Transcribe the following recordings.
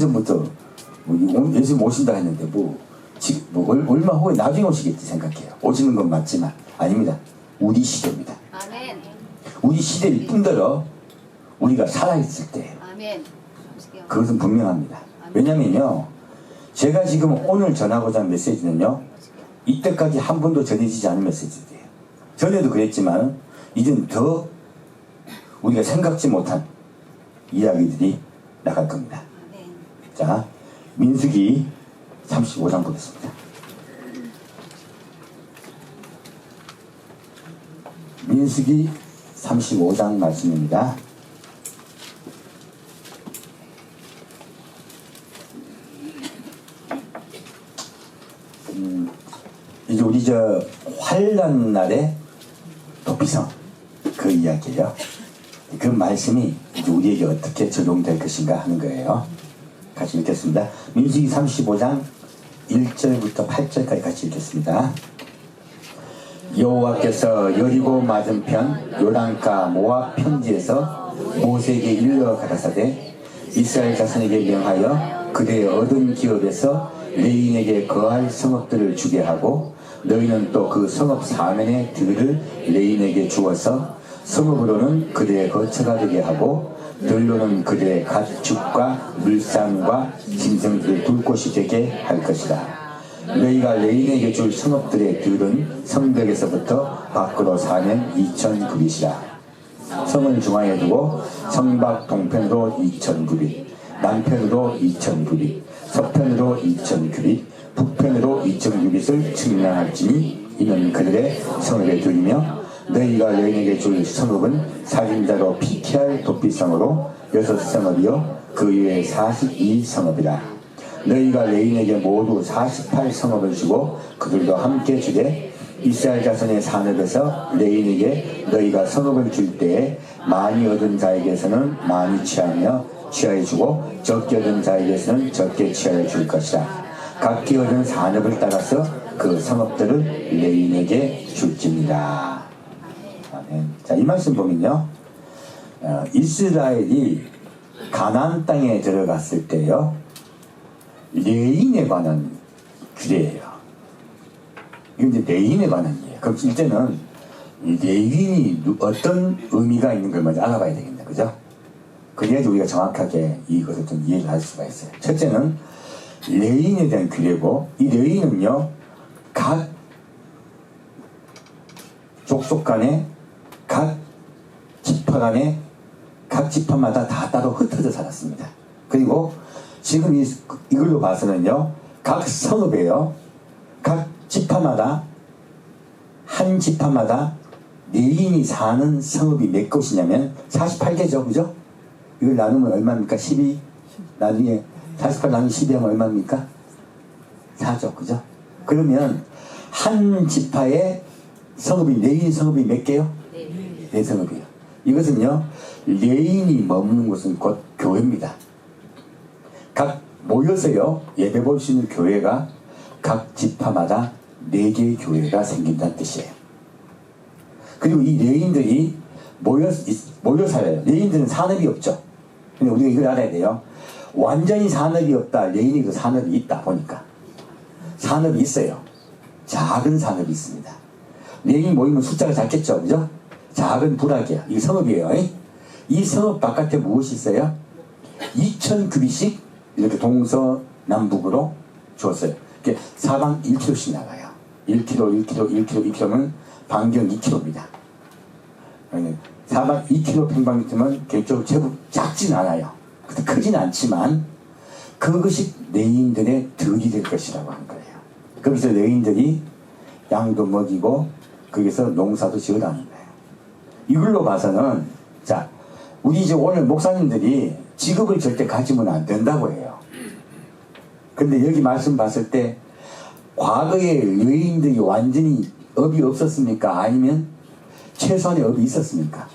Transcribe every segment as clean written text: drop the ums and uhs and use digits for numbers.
전부터 예수님 오신다 했는데 얼마 후에 나중에 오시겠지 생각해요. 오시는 건 맞지만 아닙니다. 우리 시대입니다. 아멘. 우리 시대일 뿐더러 우리가 살아있을 때 아멘. 그것은 분명합니다. 왜냐면요, 제가 지금 오늘 전하고자 하는 메시지는요, 이때까지 한 번도 전해지지 않은 메시지예요. 전에도 그랬지만 이젠 더 우리가 생각지 못한 이야기들이 나갈 겁니다. 아멘. 자, 민수기 35장 보겠습니다. 민수기 35장 말씀입니다. 이제 우리 환난 날에 도피성 그 이야기예요. 그 말씀이 이제 우리에게 어떻게 적용될 것인가 하는 거예요. 같이 읽겠습니다. 민수기 35장 1절부터 8절까지 같이 읽겠습니다. 여호와께서 여리고 맞은편 요단가 모압 평지에서 모세에게 일러 가라사대 이스라엘 자손에게 명하여 그대의 얻은 기업에서 레인에게 거할 성읍들을 주게 하고 너희는 또 그 성읍 사면의 들을 레인에게 주어서 성읍으로는 그대의 거처가 되게 하고 들로는 그대의 가축과 물상과 짐승들을 둘 곳이 되게 할 것이다. 너희가 레인에게 줄 성읍들의 들은 성벽에서부터 밖으로 사면 2000규빗이라. 성을 중앙에 두고 성밖 동편으로 2000규빗, 남편으로 2000규빗, 서편으로 2000규빗, 북편으로 2000규빗을 측량할지니 이는 그들의 성읍에 들이며 너희가 레인에게 줄 성읍은 살인자로 피케할 도피성으로 6성읍이요 그 위에 42성읍이라. 너희가 레인에게 모두 48성읍을 주고 그들도 함께 주되 이스라엘 자손의 산업에서 레인에게 너희가 성읍을 줄 때에 많이 얻은 자에게서는 많이 취하며 취하여 주고 적게 얻은 자에게서는 적게 취하여 줄 것이라. 각기 얻은 산업을 따라서 그 성읍들을 레인에게 줄지니라. 아멘. 자, 이 말씀 보면요, 이스라엘이 가나안 땅에 들어갔을 때요, 레인에 관한 규례예요. 이건 이제 레인에 관한 이에요. 그럼 이제는 이 레인이 어떤 의미가 있는 걸 먼저 알아봐야 되겠네, 그죠? 그래야지 우리가 정확하게 이것을 좀 이해를 할 수가 있어요. 첫째는 레인에 대한 규례고, 이 레인은요, 각 족속 간에, 각 지파 간에, 각 지파마다 다 따로 흩어져 살았습니다. 그리고 지금 이걸로 봐서는요, 각 성읍에요, 각 지파마다, 한 지파마다 레인이 사는 성읍이 몇 곳이냐면 48개죠, 그죠? 이걸 나누면 얼마입니까? 12, 나중에 48 나누면 12 하면 얼마입니까? 4죠, 그죠? 그러면 한 지파의 성읍이, 레인 성읍이 몇 개요? 네 성읍이에요. 이것은요, 레인이 머무는 곳은 곧 교회입니다. 각 모여서요, 예배 볼 수 있는 교회가 각 지파마다 4개의 교회가 생긴다는 뜻이에요. 그리고 이 레인들이 모여 살아요. 레인들은 산업이 없죠. 근데 우리가 이걸 알아야 돼요. 완전히 산업이 없다, 레인이 그 산업이 있다 보니까. 산업이 있어요. 작은 산업이 있습니다. 레인 모이면 숫자가 작겠죠, 그죠? 작은 부락이야. 이게 성읍이에요. 이 성읍 바깥에 무엇이 있어요? 2000규빗씩 이렇게 동서남북으로 주었어요. 이렇게 사방 1km씩 나가요. 1km, 1km, 1km, 2km면 반경 2km입니다. 사방 2km 평방미터면 개인적으로 제법 작진 않아요. 크진 않지만 그것이 레인들의 덕이 될 것이라고 한 거예요. 그래서 레인들이 양도 먹이고 거기서 농사도 지으라는 거예요. 이걸로 봐서는, 자, 우리 이제 오늘 목사님들이 직업을 절대 가지면 안 된다고 해요. 근데 여기 말씀 봤을 때 과거에 레인들이 완전히 업이 없었습니까? 아니면 최소한의 업이 있었습니까?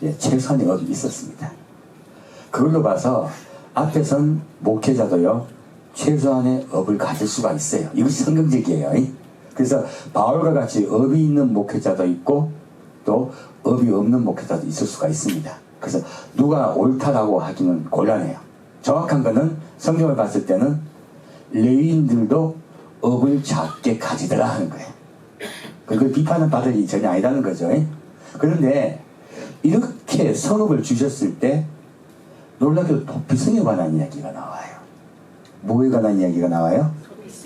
예, 최소한의 업이 있었습니다. 그걸로 봐서 앞에선 목회자도요, 최소한의 업을 가질 수가 있어요. 이것이 성경적이에요. 그래서 바울과 같이 업이 있는 목회자도 있고 또 업이 없는 목회자도 있을 수가 있습니다. 그래서 누가 옳다라고 하기는 곤란해요. 정확한 거는 성경을 봤을 때는 레위인들도 업을 작게 가지더라 하는 거예요. 그걸 비판은 받을 일이 전혀 아니라는 거죠. 그런데 이렇게 성읍을 주셨을 때 놀랍게도 도피성에 관한 이야기가 나와요. 뭐에 관한 이야기가 나와요?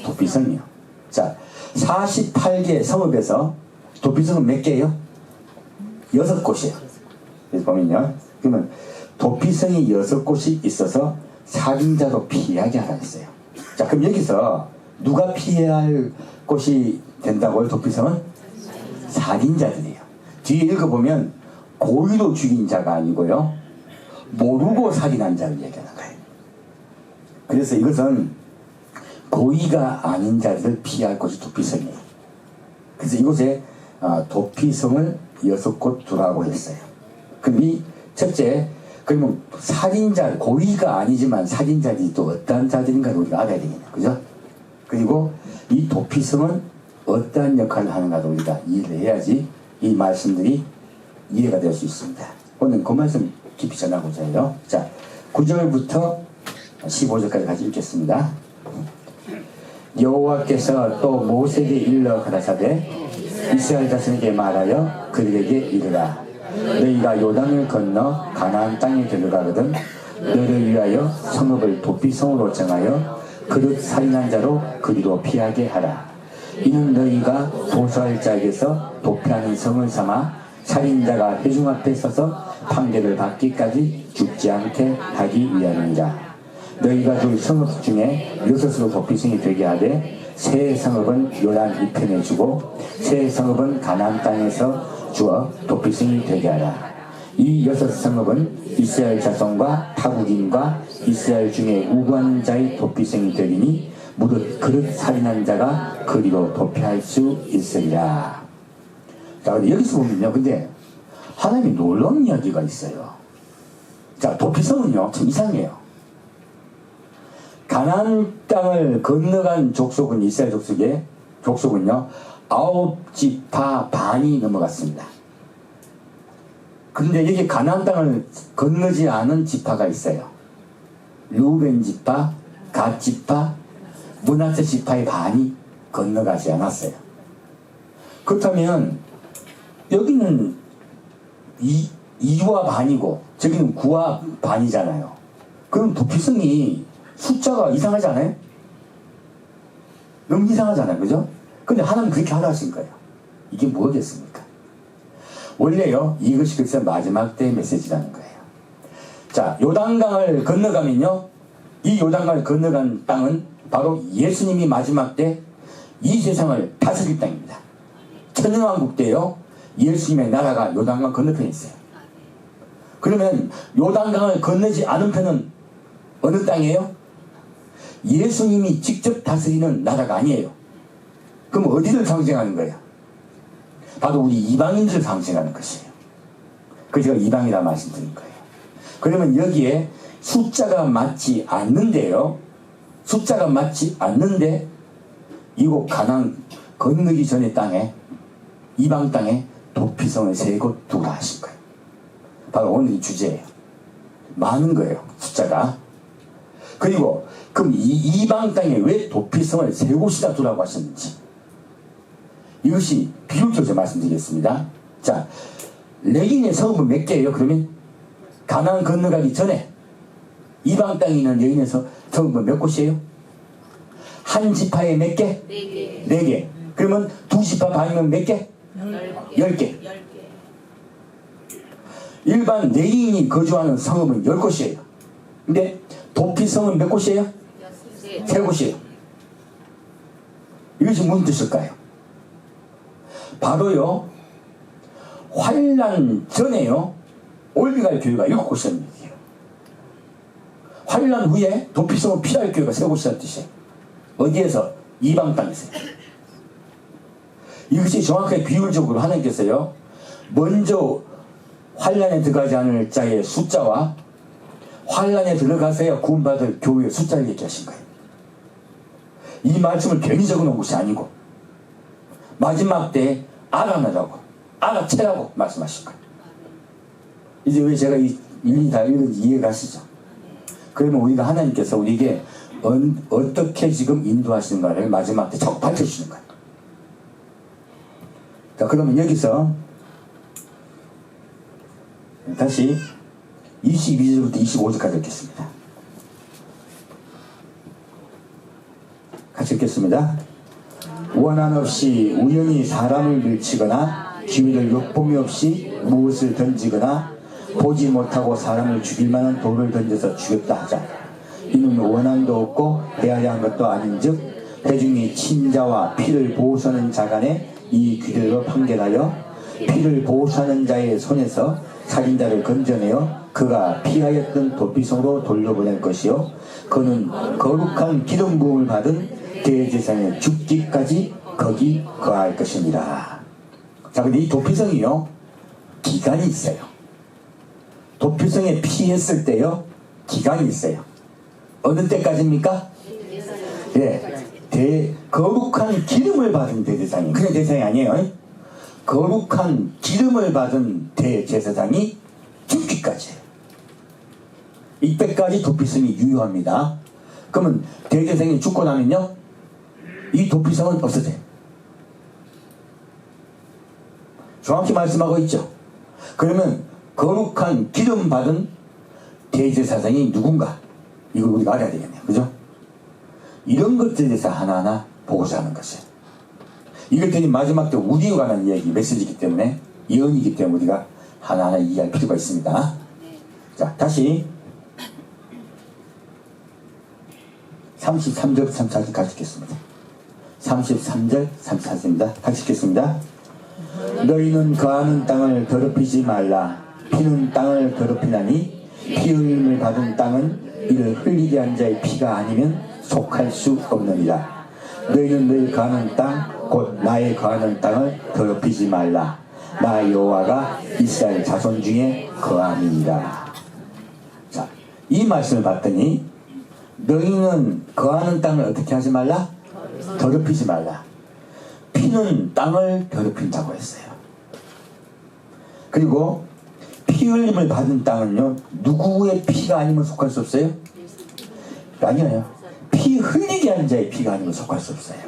도피성이요. 자, 48개 성읍에서 도피성은 몇 개예요? 6곳이에요. 그래서 보면요. 그러면 도피성이 6곳이 있어서 살인자로 피하게 하라 했어요. 자, 그럼 여기서 누가 피해야 할 곳이 된다고요? 도피성은? 살인자들이에요. 뒤에 읽어보면 고의로 죽인 자가 아니고요, 모르고 살인한 자를 얘기하는 거예요. 그래서 이것은 고의가 아닌 자들을 피할 곳이 도피성이에요. 그래서 이곳에 도피성을 6곳 두라고 했어요. 그럼 이 첫째, 그러면 살인자, 고의가 아니지만 살인자들이 또 어떠한 자들인가 우리가 알아야 되겠네요. 그죠? 그리고 이 도피성은 어떠한 역할을 하는가도 우리가 이해를 해야지 이 말씀들이 이해가 될 수 있습니다. 오늘 그 말씀 깊이 전하고자 해요. 자, 9절부터 15절까지 같이 읽겠습니다. 여호와께서 또 모세에게 일러 가라사대 이스라엘 자손에게 말하여 그들에게 이르라. 너희가 요단을 건너 가나안 땅에 들어가거든 너를 위하여 성읍을 도피성으로 정하여 그릇 살인한 자로 그리로 피하게 하라. 이는 너희가 도수할 자에게서 도피하는 성을 삼아 살인자가 회중 앞에 서서 판결을 받기까지 죽지 않게 하기 위함이니라. 너희가 둘 성읍 중에 6으로 도피성이 되게 하되 새 성읍은 요단 이편에 주고 새 성읍은 가나안 땅에서 주어 도피성이 되게 하라. 이 6 성읍은 이스라엘 자손과 타국인과 이스라엘 중에 우고한 자의 도피성이 되리니 무릇 그릇 살인한 자가 그리로 도피할 수 있으리라. 자, 근데 여기서 보면요, 근데 하나님이 놀라운 이야기가 있어요. 자, 도피성은요 참 이상해요. 가나안 땅을 건너간 족속은, 이스라엘 족속은요 9지파 반이 넘어갔습니다. 그런데 여기 가나안 땅을 건너지 않은 지파가 있어요. 루벤 지파, 갓 지파, 므낫세 지파의 반이 건너가지 않았어요. 그렇다면 여기는 2와 반이고 저기는 9와 반이잖아요. 그럼 도피성이 숫자가 이상하지 않아요? 너무 이상하잖아요. 그죠? 근데 하나님 그렇게 하라 하신 거예요. 이게 뭐겠습니까? 원래요, 이것이 그래서 마지막 때의 메시지라는 거예요. 자, 요단강을 건너가면요, 이 요단강을 건너간 땅은 바로 예수님이 마지막 때 이 세상을 다스릴 땅입니다. 천년왕국 때요, 예수님의 나라가 요단강 건너편에 있어요. 그러면 요단강을 건너지 않은 편은 어느 땅이에요? 예수님이 직접 다스리는 나라가 아니에요. 그럼 어디를 상징하는 거예요? 바로 우리 이방인들을 상징하는 것이에요. 그래서 제가 이방이라 말씀드린 거예요. 그러면 여기에 숫자가 맞지 않는데요, 숫자가 맞지 않는데 이곳 가나안 건너기 전의 땅에, 이방 땅에 도피성을 3곳 두라 하신 거예요. 바로 오늘 이 주제예요. 많은 거예요, 숫자가. 그리고 그럼 이 이방 땅에 왜 도피성을 3곳이나 두라고 하셨는지, 이것이 비유적으로 말씀드리겠습니다. 자, 레인의 성읍은 몇 개예요? 그러면 가나안 건너가기 전에 이방 땅에 있는 레인의 성읍은 몇 곳이에요? 한 지파에 몇 개? 4개. 4개. 그러면 2지파 반이면 몇 개? 10개. 일반 레인이 거주하는 성읍은 10곳이에요. 근데 도피성은 몇 곳이에요? 3곳이에요. 이것이 무슨 뜻일까요? 바로요, 환란 전에요, 올리갈 교회가 7곳이라는 얘기예요. 환란 후에 도피성을 피할 교회가 3곳이라는 뜻이에요. 어디에서? 이방 땅에서요. 이것이 정확하게 비율적으로 하나님께서요, 먼저 환란에 들어가지 않을 자의 숫자와 환란에 들어가서야 구원받을 교회의 숫자를 얘기하신 거예요. 이 말씀을 괜히 적어놓은 것이 아니고 마지막 때에 알아내라고, 알아채라고 말씀하신 거예요. 이제 왜 제가 이 일이 다 이런지 이해가 가시죠? 그러면 우리가 하나님께서 우리에게 어떻게 지금 인도하시는가를 마지막 때 자꾸 밝혀주시는 거예요. 자, 그러면 여기서 다시 22절부터 25절까지 읽겠습니다. 같이 읽겠습니다. 원한 없이 우연히 사람을 밀치거나 기회를 엿봄이 없이 무엇을 던지거나 보지 못하고 사람을 죽일 만한 돌을 던져서 죽였다 하자. 이는 원한도 없고 해야 한 것도 아닌즉 대중이 친자와 피를 보호하는 자 간에 이 귀들로 판결하여 피를 보호하는 자의 손에서 살인자를 건져내어 그가 피하였던 도피성으로 돌려보낼 것이요 그는 거룩한 기름 부음을 받은 대제사장의 죽기까지 거기 거할 것입니다. 자, 근데 이 도피성이요 기간이 있어요. 도피성에 피했을 때요 기간이 있어요. 어느 때까지입니까? 예, 거룩한 기름을 받은 대제사장이 그냥 대제사장이 아니에요. 거룩한 기름을 받은 대제사장이 죽기까지. 이때까지 도피성이 유효합니다. 그러면 대제사장이 죽고 나면요 이 도피성은 없어져요. 정확히 말씀하고 있죠. 그러면 거룩한 기름 받은 대제사장이 누군가 이걸 우리가 알아야 되겠네요. 그죠? 이런 것들에 대해서 하나하나 보고자 하는 것이에요. 이것들이 마지막 때 우리에 관한 이야기 메시지이기 때문에 예언이기 때문에 우리가 하나하나 이해할 필요가 있습니다. 자, 다시 33절 34절 같이 읽겠습니다. 33절 34절입니다. 같이 읽겠습니다. 너희는 거하는 땅을 더럽히지 말라. 피는 땅을 더럽히나니 피 흘림을 받은 땅은 이를 흘리게 한 자의 피가 아니면 속할 수 없느니라. 너희는 너희 거하는 땅 곧 나의 거하는 땅을 더럽히지 말라. 나 여호와가 이스라엘 자손 중에 거함이니라. 자, 이 말씀을 봤더니 너희는 거하는 땅을 어떻게 하지 말라? 더럽히지 말라. 피는 땅을 더럽힌다고 했어요. 그리고 피 흘림을 받은 땅은요 누구의 피가 아니면 속할 수 없어요? 아니에요. 피 흘리게 하는 자의 피가 아니면 속할 수 없어요.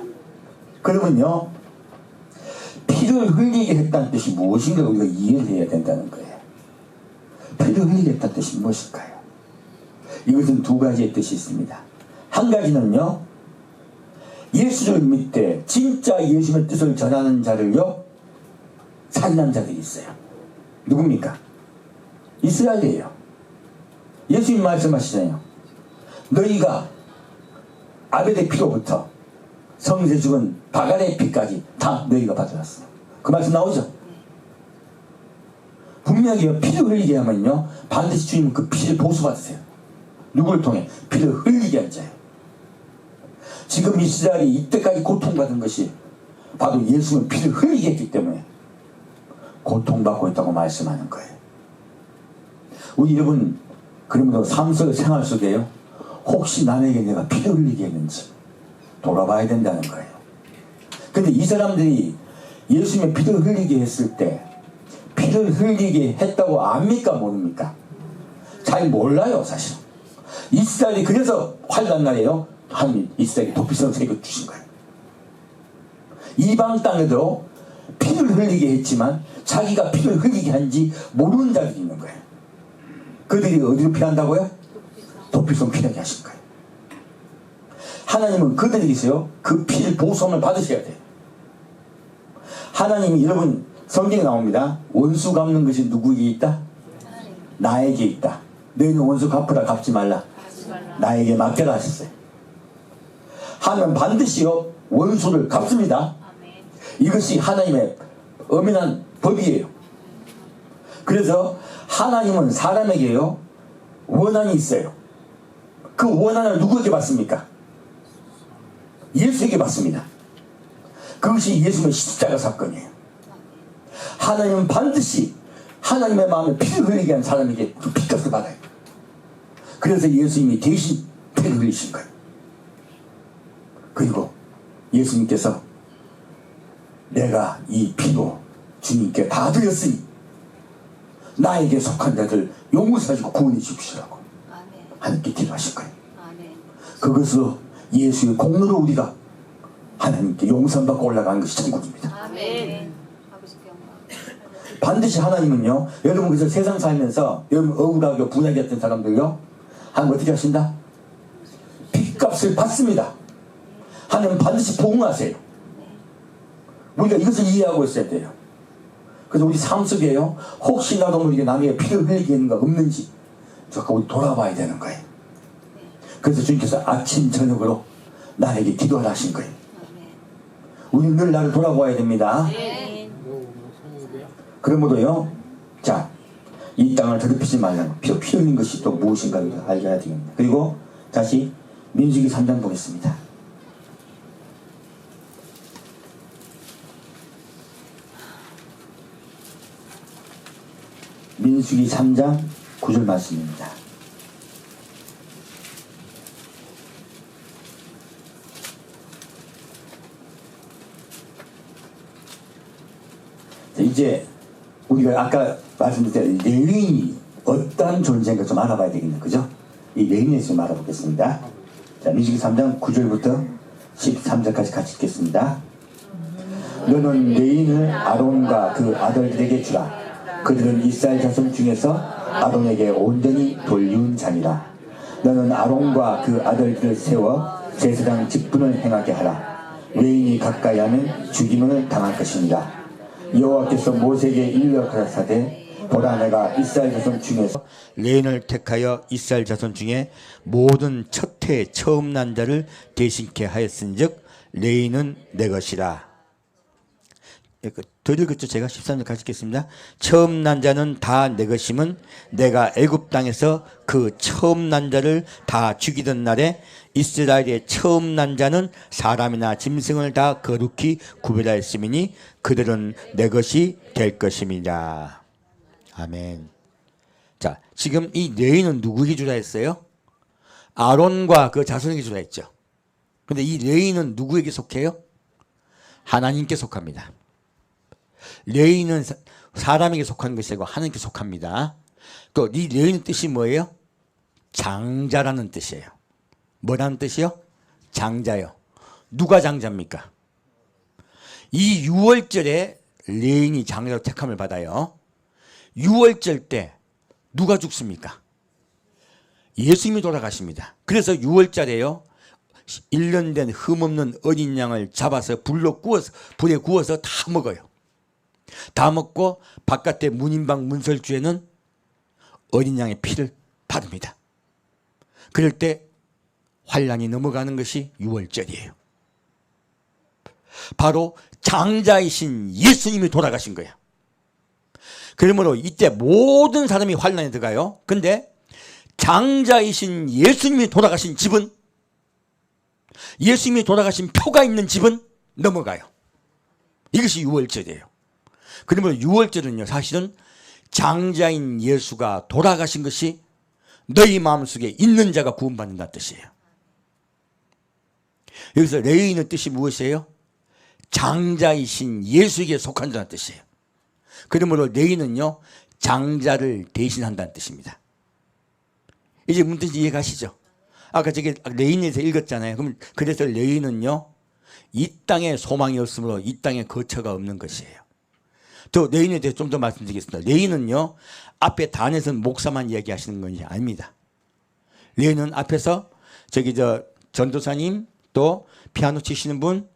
그러면요 피를 흘리게 했다는 뜻이 무엇인가 우리가 이해를 해야 된다는 거예요. 피를 흘리게 했다는 뜻이 무엇일까요? 이것은 두 가지의 뜻이 있습니다. 한 가지는요 예수를 믿되 진짜 예수의 뜻을 전하는 자를요 살인한 자들이 있어요. 누굽니까? 이스라엘이에요. 예수님 말씀하시잖아요. 너희가 아벨의 피로부터 성세 죽은 바갈의 피까지 다 너희가 받아왔어. 그 말씀 나오죠? 분명히 피를 흘리게 하면요 반드시 주님은 그 피를 보수받으세요. 누구를 통해? 피를 흘리게 한 자예요. 지금 이스라엘이 이때까지 고통받은 것이 바로 예수는 피를 흘리게 했기 때문에 고통받고 있다고 말씀하는 거예요. 우리 여러분 그러므로 삶 속 생활 속에요 혹시 남에게 내가 피를 흘리게 했는지 돌아봐야 된다는 거예요. 근데 이 사람들이 예수님의 피를 흘리게 했을 때 피를 흘리게 했다고 압니까 모릅니까? 잘 몰라요 사실. 이스라엘이 그래서 환난 날에요 하나님 이스라엘에게 도피성을 새겨 주신 거예요. 이방 땅에도 피를 흘리게 했지만 자기가 피를 흘리게 한지 모르는 자들이 있는 거예요. 그들이 어디로 피한다고요? 도피성 피하게 하신 거예요. 하나님은 그들에게서요 그 피를 보수함을 받으셔야 돼요. 하나님이 여러분 성경에 나옵니다. 원수 갚는 것이 누구에게 있다? 나에게 있다. 너희는 원수 갚으라 갚지 말라. 나에게 맡겨라 하셨어요. 하나님은 반드시요 원수를 갚습니다. 이것이 하나님의 엄연한 법이에요. 그래서 하나님은 사람에게요 원한이 있어요. 그 원한을 누구에게 받습니까? 예수에게 받습니다. 그것이 예수의 십자가 사건이에요. 하나님은 반드시 하나님의 마음에 피를 흘리게 한 사람에게 그 피값을 받아요. 그래서 예수님이 대신 피를 흘리신 거예요. 그리고 예수님께서 내가 이 피로 주님께 다 드렸으니 나에게 속한 자들 용서하시고 구원해 주시라고 하나님께 기도하신 거예요. 그것으로 예수의 공로로 우리가 하나님께 용서받고 올라가는 것이 천국입니다. 반드시 하나님은요, 여러분 그래서 세상 살면서 여러분 억울하고 분하게 했던 사람들요, 하나님 어떻게 하신다? 빚값을 받습니다. 하나님 반드시 보응하세요. 우리가 이것을 이해하고 있어야 돼요. 그래서 우리 삶 속에요, 혹시나도 모르게 남의 피를 흘리게 있는 거 없는지 조금 우리 돌아봐야 되는 거예요. 그래서 주님께서 아침 저녁으로 나에게 기도하라 하신 거예요. 우리는 늘 나를 돌아봐야 됩니다. 그러므로요, 자, 이 땅을 더럽히지 말라고 피 흘린 것이 또 무엇인가를 알아야 되겠습니다. 그리고 다시 민수기 3장 보겠습니다. 민수기 3장 9절 말씀입니다. 이제 우리가 아까 말씀드린 레위인이 어떤 존재인가 좀 알아봐야 되겠네요. 그죠? 이 레위인에 좀 알아보겠습니다. 자, 민수기 3장 9절부터 13절까지 같이 읽겠습니다. 너는 레위인을 아론과 그 아들들에게 주라. 그들은 이스라엘 자손 중에서 아론에게 온전히 돌리운 자니라. 너는 아론과 그 아들들을 세워 제사장 직분을 행하게 하라. 레위인이 가까이 하면 죽임을 당할 것입니다. 여호와께서 모세에게 일러 가라사대 보라 내가 이스라엘 자손 중에서 레위인을 택하여 이스라엘 자손 중에 모든 첫해 처음 난 자를 대신케 하였은즉 레위인은 내 것이라. 더 읽었죠? 제가 13절 같이 읽겠습니다. 처음 난 자는 다 내 것임은 내가 애굽 땅에서 그 처음 난 자를 다 죽이던 날에 이스라엘의 처음 난 자는 사람이나 짐승을 다 거룩히 구별하였음이니 그들은 내 것이 될 것입니다. 아멘. 자, 지금 이 레위인은 누구에게 주라 했어요? 아론과 그 자손에게 주라 했죠. 근데 이 레위인은 누구에게 속해요? 하나님께 속합니다. 레위인은 사람에게 속한 것이 아니고 하나님께 속합니다. 또 이 레위인의 뜻이 뭐예요? 장자라는 뜻이에요. 뭐라는 뜻이요? 장자요. 누가 장자입니까? 이 6월절에 레위인이 장자로 택함을 받아요. 6월절 때 누가 죽습니까? 예수님이 돌아가십니다. 그래서 6월절에요 1년 된 흠없는 어린 양을 잡아서 불에 구워서 다 먹어요. 다 먹고 바깥에 문인방 문설주에는 어린 양의 피를 바릅니다. 그럴 때 환란이 넘어가는 것이 6월절이에요. 바로 장자이신 예수님이 돌아가신 거예요. 그러므로 이때 모든 사람이 환란에 들어가요. 근데 장자이신 예수님이 돌아가신 집은, 예수님이 돌아가신 표가 있는 집은 넘어가요. 이것이 6월절이에요. 그러므로 6월절은요 사실은 장자인 예수가 돌아가신 것이 너희 마음속에 있는 자가 구원받는다는 뜻이에요. 여기서 레위인의 뜻이 무엇이에요? 장자이신 예수에게 속한 자라는 뜻이에요. 그러므로 레위인은요 장자를 대신한다는 뜻입니다. 이제 무슨 뜻인지 이해가시죠? 아까 저기 레위인에서 읽었잖아요. 그럼 그래서 레위인은요 이 땅에 소망이 없으므로 이 땅에 거처가 없는 것이에요. 또 레위인에 대해서 좀 더 말씀드리겠습니다. 레위인은요 앞에 단에서는 목사만 이야기하시는 것이 아닙니다. 레위인은 앞에서 저기 전도사님 또 피아노 치시는 분,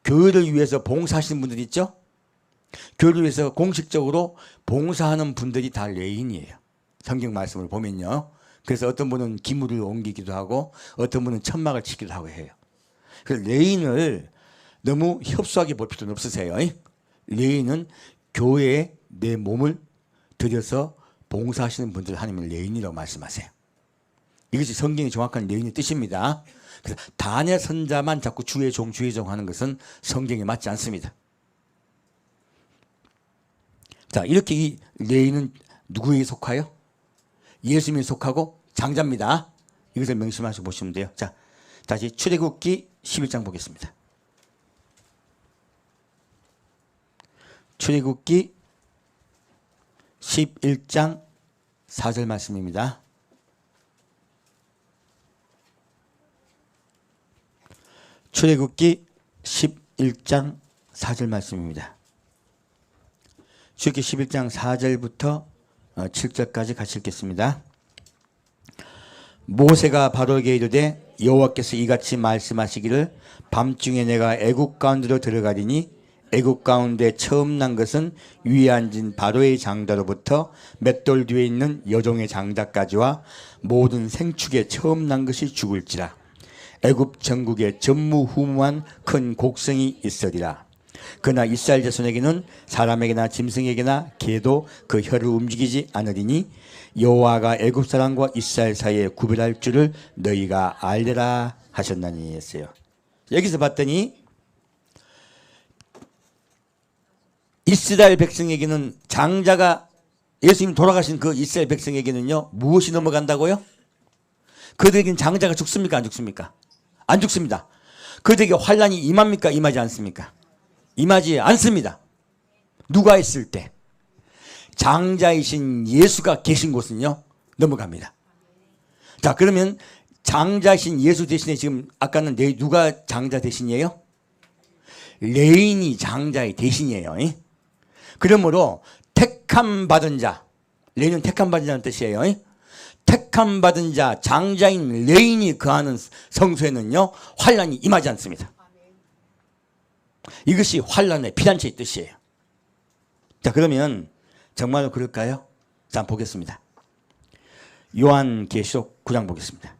교회를 위해서 봉사하시는 분들 있죠? 교회를 위해서 공식적으로 봉사하는 분들이 다 레위인이에요. 성경 말씀을 보면요. 그래서 어떤 분은 기물을 옮기기도 하고 어떤 분은 천막을 치기도 하고 해요. 그래서 레위인을 너무 협소하게 볼 필요는 없으세요. 레위인은 교회에 내 몸을 들여서 봉사하시는 분들 하나님은 레위인이라고 말씀하세요. 이것이 성경이 정확한 레위인의 뜻입니다. 그래서 단의 선자만 자꾸 주의 종 하는 것은 성경에 맞지 않습니다. 자, 이렇게 이 레위인은 누구에게 속하여? 예수님에 속하고 장자입니다. 이것을 명심하시고 보시면 돼요. 자, 다시 출애굽기 11장 보겠습니다. 출애굽기 11장 4절 말씀입니다. 출애굽기 11장 4절 말씀입니다. 출애굽기 11장 4절부터 7절까지 같이 읽겠습니다. 모세가 바로에게 이르되 여호와께서 이같이 말씀하시기를 밤중에 내가 애국 가운데로 들어가리니 애국 가운데 처음 난 것은 위에 앉은 바로의 장자로부터 맷돌 뒤에 있는 여종의 장자까지와 모든 생축에 처음 난 것이 죽을지라. 애굽 전국에 전무후무한 큰 곡성이 있으리라. 그러나 이스라엘 자손에게는 사람에게나 짐승에게나 개도 그 혀를 움직이지 않으리니 여호와가 애굽 사람과 이스라엘 사이에 구별할 줄을 너희가 알리라 하셨나니 했어요. 여기서 봤더니 이스라엘 백성에게는 장자가 예수님 돌아가신 그 이스라엘 백성에게는요 무엇이 넘어간다고요? 그들에게는 장자가 죽습니까? 안 죽습니까? 안 죽습니다. 그들에게 환란이 임합니까? 임하지 않습니까? 임하지 않습니다. 누가 있을 때? 장자이신 예수가 계신 곳은요 넘어갑니다. 자, 그러면 장자이신 예수 대신에 지금 아까는 누가 장자 대신이에요? 레인이 장자의 대신이에요. 그러므로 택함 받은 자, 레인은 택함 받은 자는 뜻이에요. 택함 받은 자, 장자인 레인이 거하는 성소에는요 환란이 임하지 않습니다. 이것이 환란의 피난처의 뜻이에요. 자, 그러면 정말로 그럴까요? 자, 한번 보겠습니다. 요한계시록 9장 보겠습니다.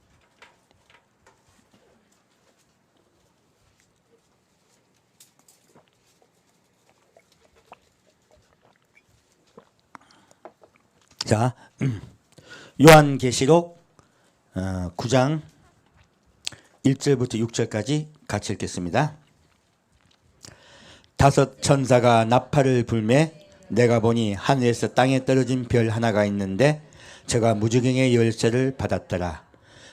자, 요한계시록 9장 1절부터 6절까지 같이 읽겠습니다. 다섯 천사가 나팔을 불매 내가 보니 하늘에서 땅에 떨어진 별 하나가 있는데 저가 무저갱의 열쇠를 받았더라.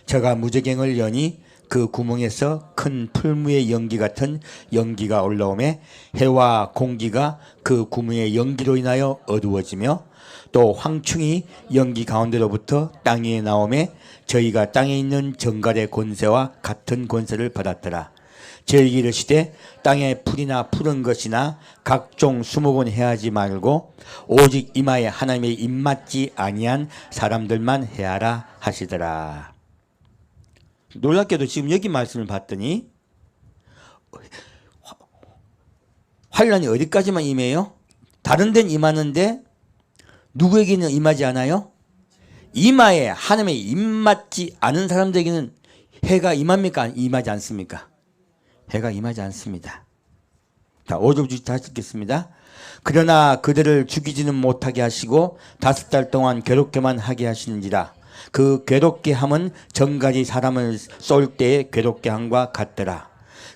저가 무저갱을 여니 그 구멍에서 큰 풀무의 연기 같은 연기가 올라오매 해와 공기가 그 구멍의 연기로 인하여 어두워지며 또 황충이 연기 가운데로부터 땅 위에 나오매 저희가 땅에 있는 정갈의 권세와 같은 권세를 받았더라. 저희에게 이르시되 땅에 풀이나 푸른 것이나 각종 수목은 해하지 말고 오직 이마에 하나님의 입맞지 아니한 사람들만 해하라 하시더라. 놀랍게도 지금 여기 말씀을 봤더니 환란이 어디까지만 임해요? 다른 데는 임하는데 누구에게는 임하지 않아요? 이마에 하나님의 입맞지 않은 사람들에게는 해가 임합니까? 임하지 않습니까? 해가 임하지 않습니다. 자, 5절 다시 읽겠습니다. 그러나 그들을 죽이지는 못하게 하시고 5달 동안 괴롭게만 하게 하시는지라. 그 괴롭게 함은 정갈이 사람을 쏠 때의 괴롭게 함과 같더라.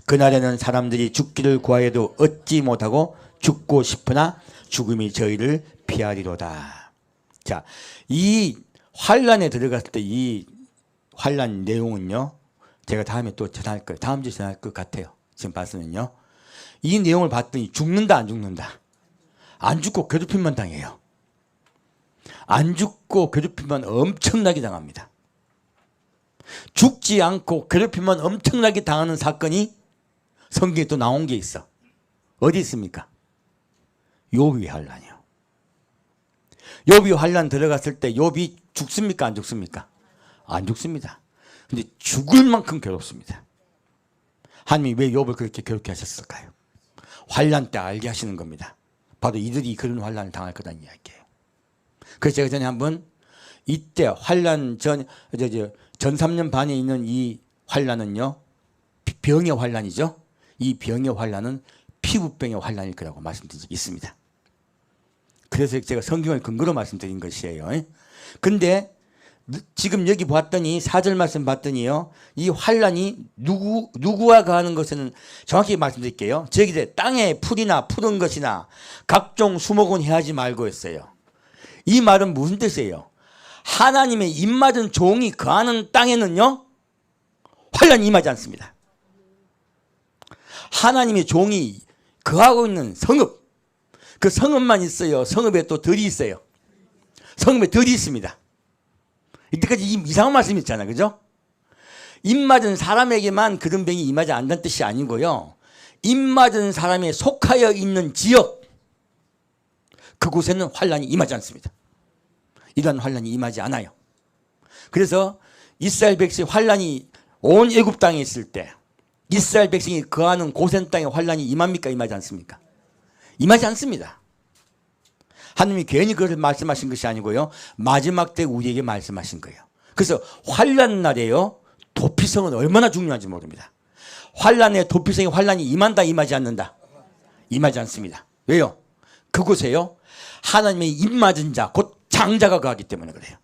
그날에는 사람들이 죽기를 구하여도 얻지 못하고 죽고 싶으나 죽음이 저희를 피하리로다. 자, 이 환란에 들어갔을 때 이 환란 내용은요 제가 다음에 또 전할 거예요. 다음 주에 전할 것 같아요. 지금 봤으면요. 이 내용을 봤더니 죽는다 안 죽는다? 안 죽고 괴롭힘만 당해요. 안 죽고 괴롭힘만 엄청나게 당합니다. 죽지 않고 괴롭힘만 엄청나게 당하는 사건이 성경에 또 나온 게 있어. 어디 있습니까? 욥이 환란이요. 욥이 환란 들어갔을 때 욥이 죽습니까? 안 죽습니까? 안 죽습니다. 근데 죽을 만큼 괴롭습니다. 하나님이 왜 욥을 그렇게 괴롭게 하셨을까요? 환란 때 알게 하시는 겁니다. 바로 이들이 그런 환란을 당할 거라는 이야기예요. 그래서 제가 전에 한번 이때 환란 전 3년 반에 있는 이 환란은요 병의 환란이죠. 이 병의 환란은 피부병의 환란일 거라고 말씀드린 적이 있습니다. 그래서 제가 성경을 근거로 말씀드린 것이에요. 근데 지금 여기 봤더니 4절 말씀 봤더니요 이 환란이 누구와 가하는 것은 정확히 말씀드릴게요. 저기 땅에 풀이나 푸른 것이나 각종 수목은 해하지 말고 했어요. 이 말은 무슨 뜻이에요? 하나님의 입맞은 종이 거하는 땅에는요 환란이 임하지 않습니다. 하나님의 종이 거하고 있는 성읍, 그 성읍만 있어요. 성읍에 또 들이 있어요. 성읍에 들이 있습니다. 이때까지 이상한 말씀이 있잖아요. 그죠? 입맞은 사람에게만 그런 병이 임하지 않는 뜻이 아니고요. 입맞은 사람에 속하여 있는 지역, 그곳에는 환란이 임하지 않습니다. 이러한 환란이 임하지 않아요. 그래서 이스라엘 백성이 환란이 온 애굽 땅에 있을 때 이스라엘 백성이 거하는 고센 땅에 환란이 임합니까? 임하지 않습니까? 임하지 않습니다. 하나님이 괜히 그것을 말씀하신 것이 아니고요. 마지막 때 우리에게 말씀하신 거예요. 그래서 환란 날에요. 도피성은 얼마나 중요한지 모릅니다. 환란의 도피성이 환란이 임한다 임하지 않는다? 임하지 않습니다. 왜요? 그곳에요. 하나님의 입맞은 자, 곧 장자가 거하기 때문에 그래요.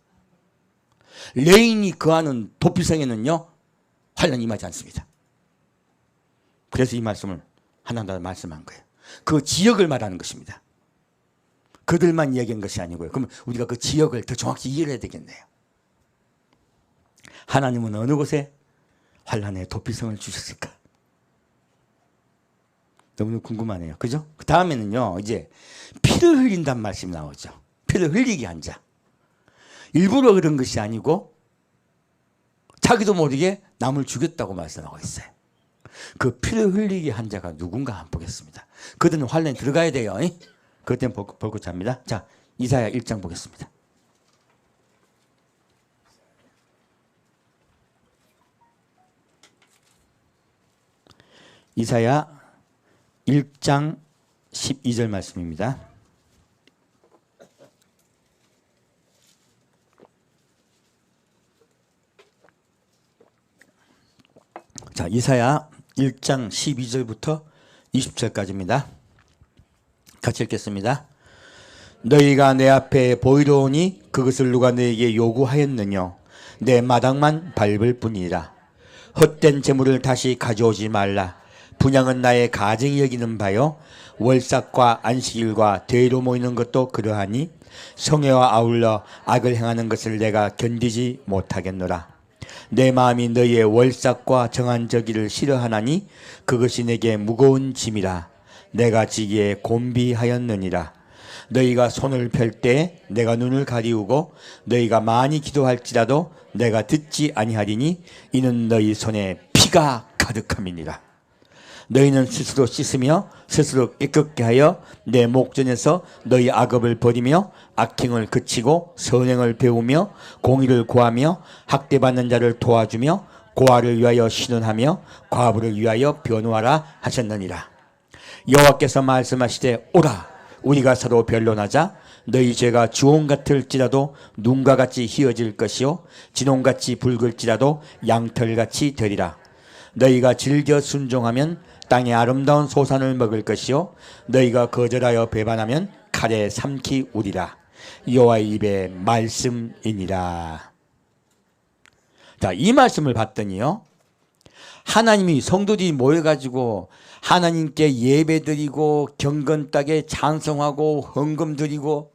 레인이 거하는 도피성에는요. 환란이 임하지 않습니다. 그래서 이 말씀을 하나님께서 말씀한 거예요. 그 지역을 말하는 것입니다. 그들만 이야기한 것이 아니고요. 그럼 우리가 그 지역을 더 정확히 이해를 해야 되겠네요. 하나님은 어느 곳에 환란의 도피성을 주셨을까? 너무 궁금하네요. 그죠? 그 다음에는요, 이제 피를 흘린다는 말씀이 나오죠. 피를 흘리게 한 자. 일부러 그런 것이 아니고 자기도 모르게 남을 죽였다고 말씀하고 있어요. 그 피를 흘리게 한 자가 누군가 한번 보겠습니다. 그들은 환란에 들어가야 돼요. 그것 때문에 벌겋게 합니다. 자, 이사야 1장 보겠습니다. 이사야 1장 12절 말씀입니다. 자, 이사야 1장 12절부터 20절까지입니다. 같이 읽겠습니다. 너희가 내 앞에 보이러 오니 그것을 누가 너에게 요구하였느냐? 내 마당만 밟을 뿐이라. 헛된 재물을 다시 가져오지 말라. 분향은 나의 가증이 여기는 바요. 월삭과 안식일과 대회로 모이는 것도 그러하니 성회와 아울러 악을 행하는 것을 내가 견디지 못하겠노라. 내 마음이 너희의 월삭과 정한 저기를 싫어하나니 그것이 내게 무거운 짐이라. 내가 지기에 곤비하였느니라. 너희가 손을 펼 때 내가 눈을 가리우고 너희가 많이 기도할지라도 내가 듣지 아니하리니 이는 너희 손에 피가 가득함이니라. 너희는 스스로 씻으며 스스로 깨끗게 하여 내 목전에서 너희 악업을 버리며 악행을 그치고 선행을 배우며 공의를 구하며 학대받는 자를 도와주며 고아를 위하여 신원하며 과부를 위하여 변호하라 하셨느니라. 여호와께서 말씀하시되 오라 우리가 서로 변론하자. 너희 죄가 주홍 같을지라도 눈과 같이 희어질 것이요 진홍같이 붉을지라도 양털같이 되리라. 너희가 즐겨 순종하면 땅의 아름다운 소산을 먹을 것이요 너희가 거절하여 배반하면 칼에 삼키 우리라. 여호와의 입의 말씀이니라. 자, 이 말씀을 봤더니요, 하나님이 성도들이 모여가지고 하나님께 예배드리고 경건하게 찬송하고 헌금 드리고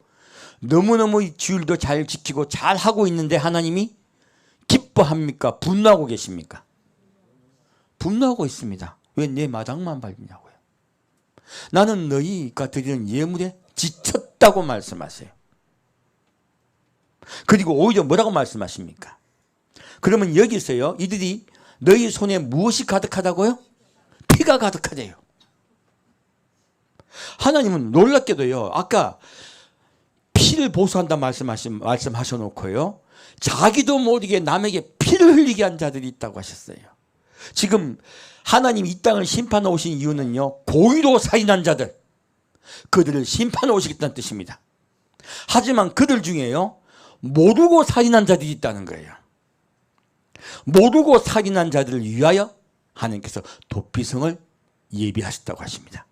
너무너무 주일도 잘 지키고 잘 하고 있는데 하나님이 기뻐합니까? 분노하고 계십니까? 분노하고 있습니다. 왜 내 마당만 밟냐고요. 나는 너희가 드리는 예물에 지쳤다고 말씀하세요. 그리고 오히려 뭐라고 말씀하십니까? 그러면 여기서요, 이들이 너희 손에 무엇이 가득하다고요? 피가 가득하대요. 하나님은 놀랍게도요, 아까 피를 보수한다 말씀하셔놓고요, 자기도 모르게 남에게 피를 흘리게 한 자들이 있다고 하셨어요. 지금 하나님이 이 땅을 심판해 오신 이유는요, 고의로 살인한 자들, 그들을 심판해 오시겠다는 뜻입니다. 하지만 그들 중에요, 모르고 살인한 자들이 있다는 거예요. 모르고 살인한 자들을 위하여 하나님께서 도피성을 예비하셨다고 하십니다.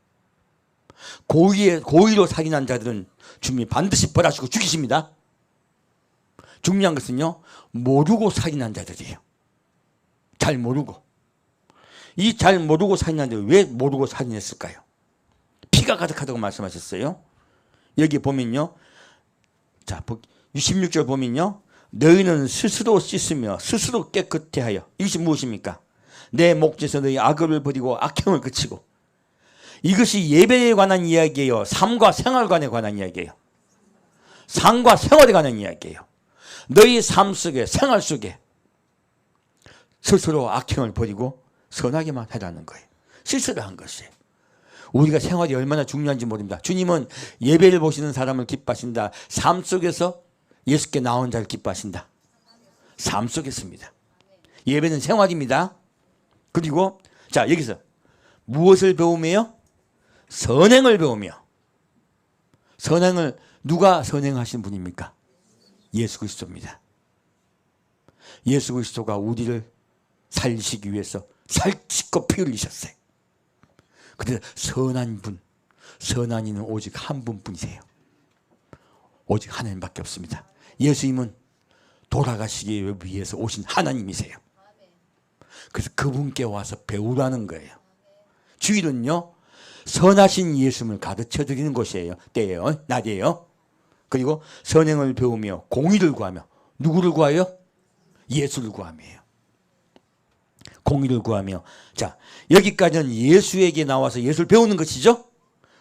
고의로 살인한 자들은 주님이 반드시 벌하시고 죽이십니다. 중요한 것은요, 모르고 살인한 자들이에요. 잘 모르고. 이 잘 모르고 살인한 자들, 왜 모르고 살인했을까요? 피가 가득하다고 말씀하셨어요. 여기 보면요, 자 16절 보면요, 너희는 스스로 씻으며 스스로 깨끗해 하여. 이것이 무엇입니까? 내 목전에서 너희 악업을 버리고 악행을 그치고. 이것이 예배에 관한 이야기예요? 삶과 생활관에 관한 이야기예요? 삶과 생활에 관한 이야기예요. 너희 삶 속에, 생활 속에 스스로 악행을 버리고 선하게만 하라는 거예요. 실수를 한 것이에요. 우리가 생활이 얼마나 중요한지 모릅니다. 주님은 예배를 보시는 사람을 기뻐하신다. 삶 속에서 예수께 나온 자를 기뻐하신다. 삶 속에서입니다. 예배는 생활입니다. 그리고 자, 여기서 무엇을 배우며요? 선행을 배우며. 선행을 누가 선행하신 분입니까? 예수 그리스도입니다. 예수 그리스도가 우리를 살리시기 위해서 살찌고 피 흘리셨어요. 그래서 선한 분, 선한 이는 오직 한 분뿐이세요. 오직 하나님밖에 없습니다. 예수님은 돌아가시기 위해서 오신 하나님이세요. 그래서 그분께 와서 배우라는 거예요. 주일은요, 선하신 예수님을 가르쳐 드리는 곳이에요. 때예요. 낮이에요. 그리고 선행을 배우며 공의를 구하며. 누구를 구하여? 예수를 구하며요. 공의를 구하며. 자, 여기까지는 예수에게 나와서 예수를 배우는 것이죠.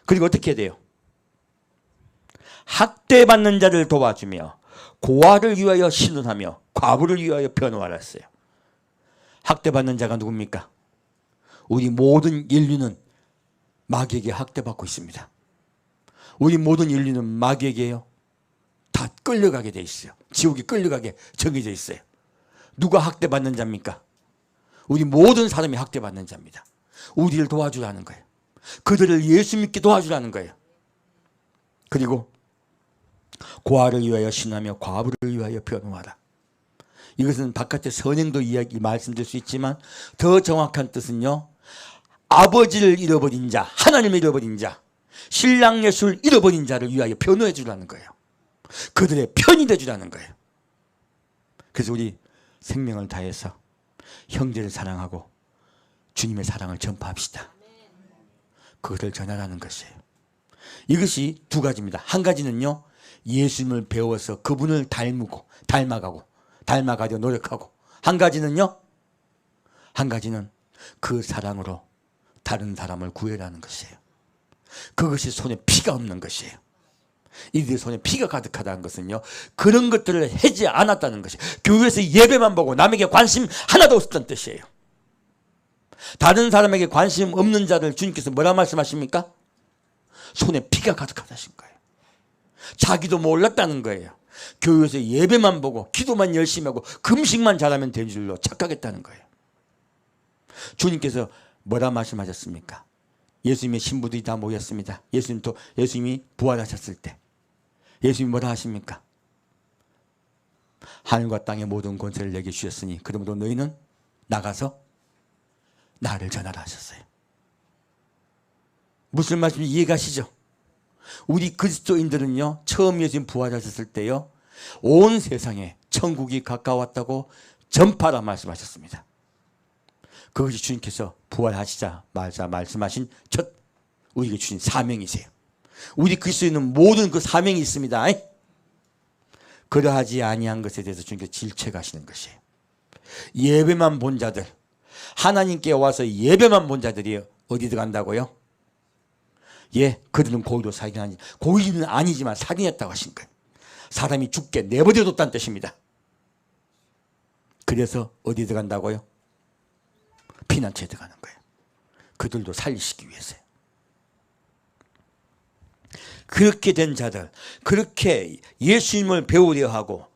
그리고 어떻게 해야 돼요? 학대받는 자를 도와주며 고아를 위하여 신원하며 과부를 위하여 변호하라 했어요. 학대받는 자가 누굽니까? 우리 모든 인류는 마귀에게 학대받고 있습니다. 우리 모든 인류는 마귀에게요, 다 끌려가게 돼 있어요. 지옥에 끌려가게 정해져 있어요. 누가 학대받는 자입니까? 우리 모든 사람이 학대받는 자입니다. 우리를 도와주라는 거예요. 그들을 예수 믿게 도와주라는 거예요. 그리고 고아를 위하여 신하며 과부를 위하여 변호하라. 이것은 바깥의 선행도 이야기 말씀드릴 수 있지만 더 정확한 뜻은요, 아버지를 잃어버린 자, 하나님을 잃어버린 자, 신랑 예수를 잃어버린 자를 위하여 변호해 주라는 거예요. 그들의 편이 돼 주라는 거예요. 그래서 우리 생명을 다해서 형제를 사랑하고 주님의 사랑을 전파합시다. 그것을 전하라는 것이에요. 이것이 두 가지입니다. 한 가지는요, 예수님을 배워서 그분을 닮아가려 노력하고, 한 가지는요, 한 가지는 그 사랑으로 다른 사람을 구해라는 것이에요. 그것이 손에 피가 없는 것이에요. 이들의 손에 피가 가득하다는 것은요, 그런 것들을 하지 않았다는 것이에요. 교회에서 예배만 보고 남에게 관심 하나도 없었던 뜻이에요. 다른 사람에게 관심 없는 자를 주님께서 뭐라 말씀하십니까? 손에 피가 가득하다신 거예요. 자기도 몰랐다는 거예요. 교회에서 예배만 보고 기도만 열심히 하고 금식만 잘하면 된 줄로 착각했다는 거예요. 주님께서 뭐라 말씀하셨습니까? 예수님의 신부들이 다 모였습니다. 예수님이 부활하셨을 때 예수님이 뭐라 하십니까? 하늘과 땅의 모든 권세를 내게 주셨으니 그러므로 너희는 나가서 나를 전하라 하셨어요. 무슨 말씀인지 이해가시죠? 우리 그리스도인들은요, 처음 예수님 부활하셨을 때요, 온 세상에 천국이 가까웠다고 전파라 말씀하셨습니다. 그것이 주님께서 부활하시자마자 말씀하신 첫 우리에게 주신 사명이세요. 우리 그리스도인은 모든 그 사명이 있습니다. 그러하지 아니한 것에 대해서 주님께서 질책하시는 것이에요. 예배만 본 자들, 하나님께 와서 예배만 본 자들이 어디 들어간다고요? 예, 그들은 고의로 살인하니, 고의는 아니지만 살인했다고 하신 거예요. 사람이 죽게 내버려뒀다는 뜻입니다. 그래서 어디 들어간다고요? 피난처에 들어가는 거예요. 그들도 살리시기 위해서요. 그렇게 된 자들, 그렇게 예수님을 배우려 하고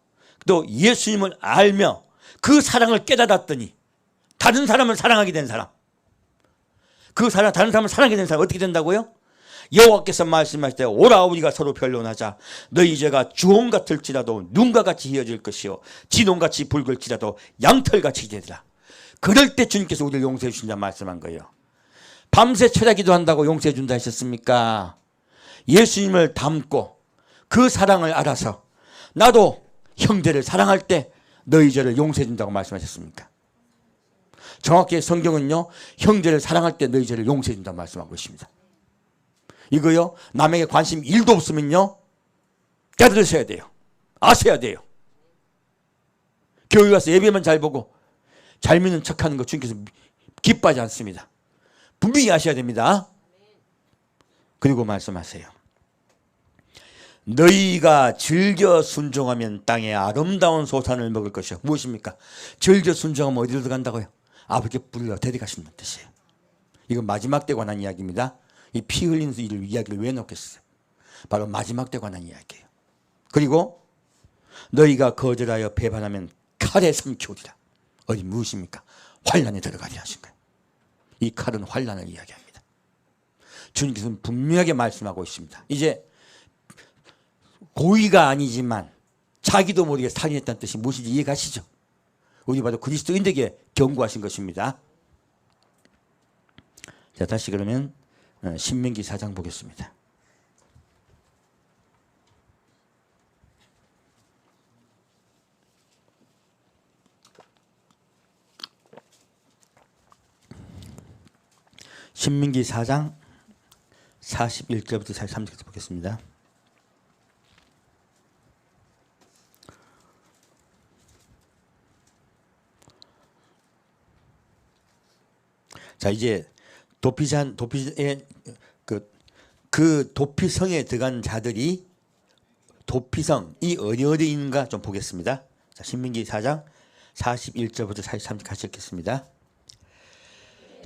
또 예수님을 알며 그 사랑을 깨달았더니 다른 사람을 사랑하게 된 사람, 다른 사람을 사랑하게 된 사람 어떻게 된다고요? 여호와께서 말씀하실 때 오라 우리가 서로 변론하자. 너희 죄가 주홍 같을지라도 눈과 같이 희어질 것이요 진홍같이 붉을지라도 양털같이 되리라. 그럴 때 주님께서 우리를 용서해 주신다 말씀한 거예요. 밤새 철야기도 한다고 용서해 준다 하셨습니까? 예수님을 닮고 그 사랑을 알아서 나도 형제를 사랑할 때 너희 죄를 용서해 준다고 말씀하셨습니까? 정확히 성경은요, 형제를 사랑할 때 너희 죄를 용서해 준다고 말씀하고 있습니다. 이거요, 남에게 관심 1도 없으면요, 깨달으셔야 돼요. 아셔야 돼요. 교회 와서 예배만 잘 보고 잘 믿는 척하는 거 주님께서 기뻐하지 않습니다. 분명히 아셔야 됩니다. 그리고 말씀하세요. 너희가 즐겨 순종하면 땅의 아름다운 소산을 먹을 것이요. 무엇입니까? 즐겨 순종하면 어디로 들어간다고요? 아버지께 불러 데려가신다는 뜻이에요. 이건 마지막 때 관한 이야기입니다. 이 피 흘린 이야기를 왜 놓겠어요? 바로 마지막 때 관한 이야기예요. 그리고 너희가 거절하여 배반하면 칼에 삼키우리라. 어디 무엇입니까? 환란에 들어가리라 하신 거예요. 이 칼은 환란을 이야기합니다. 주님께서는 분명하게 말씀하고 있습니다. 이제 고의가 아니지만 자기도 모르게 살인했다는 뜻이 무엇인지 이해가시죠? 우리 바로 그리스도인에게 경고하신 것입니다. 자, 다시 그러면 신명기 4장 보겠습니다. 신명기 4장 41절부터 43절까지 보겠습니다. 자, 이제 도피성에 그 도피성에 들어간 자들이 도피성이 어디 있는가 좀 보겠습니다. 자, 신명기 4장 41절부터 43절 같이 읽겠습니다.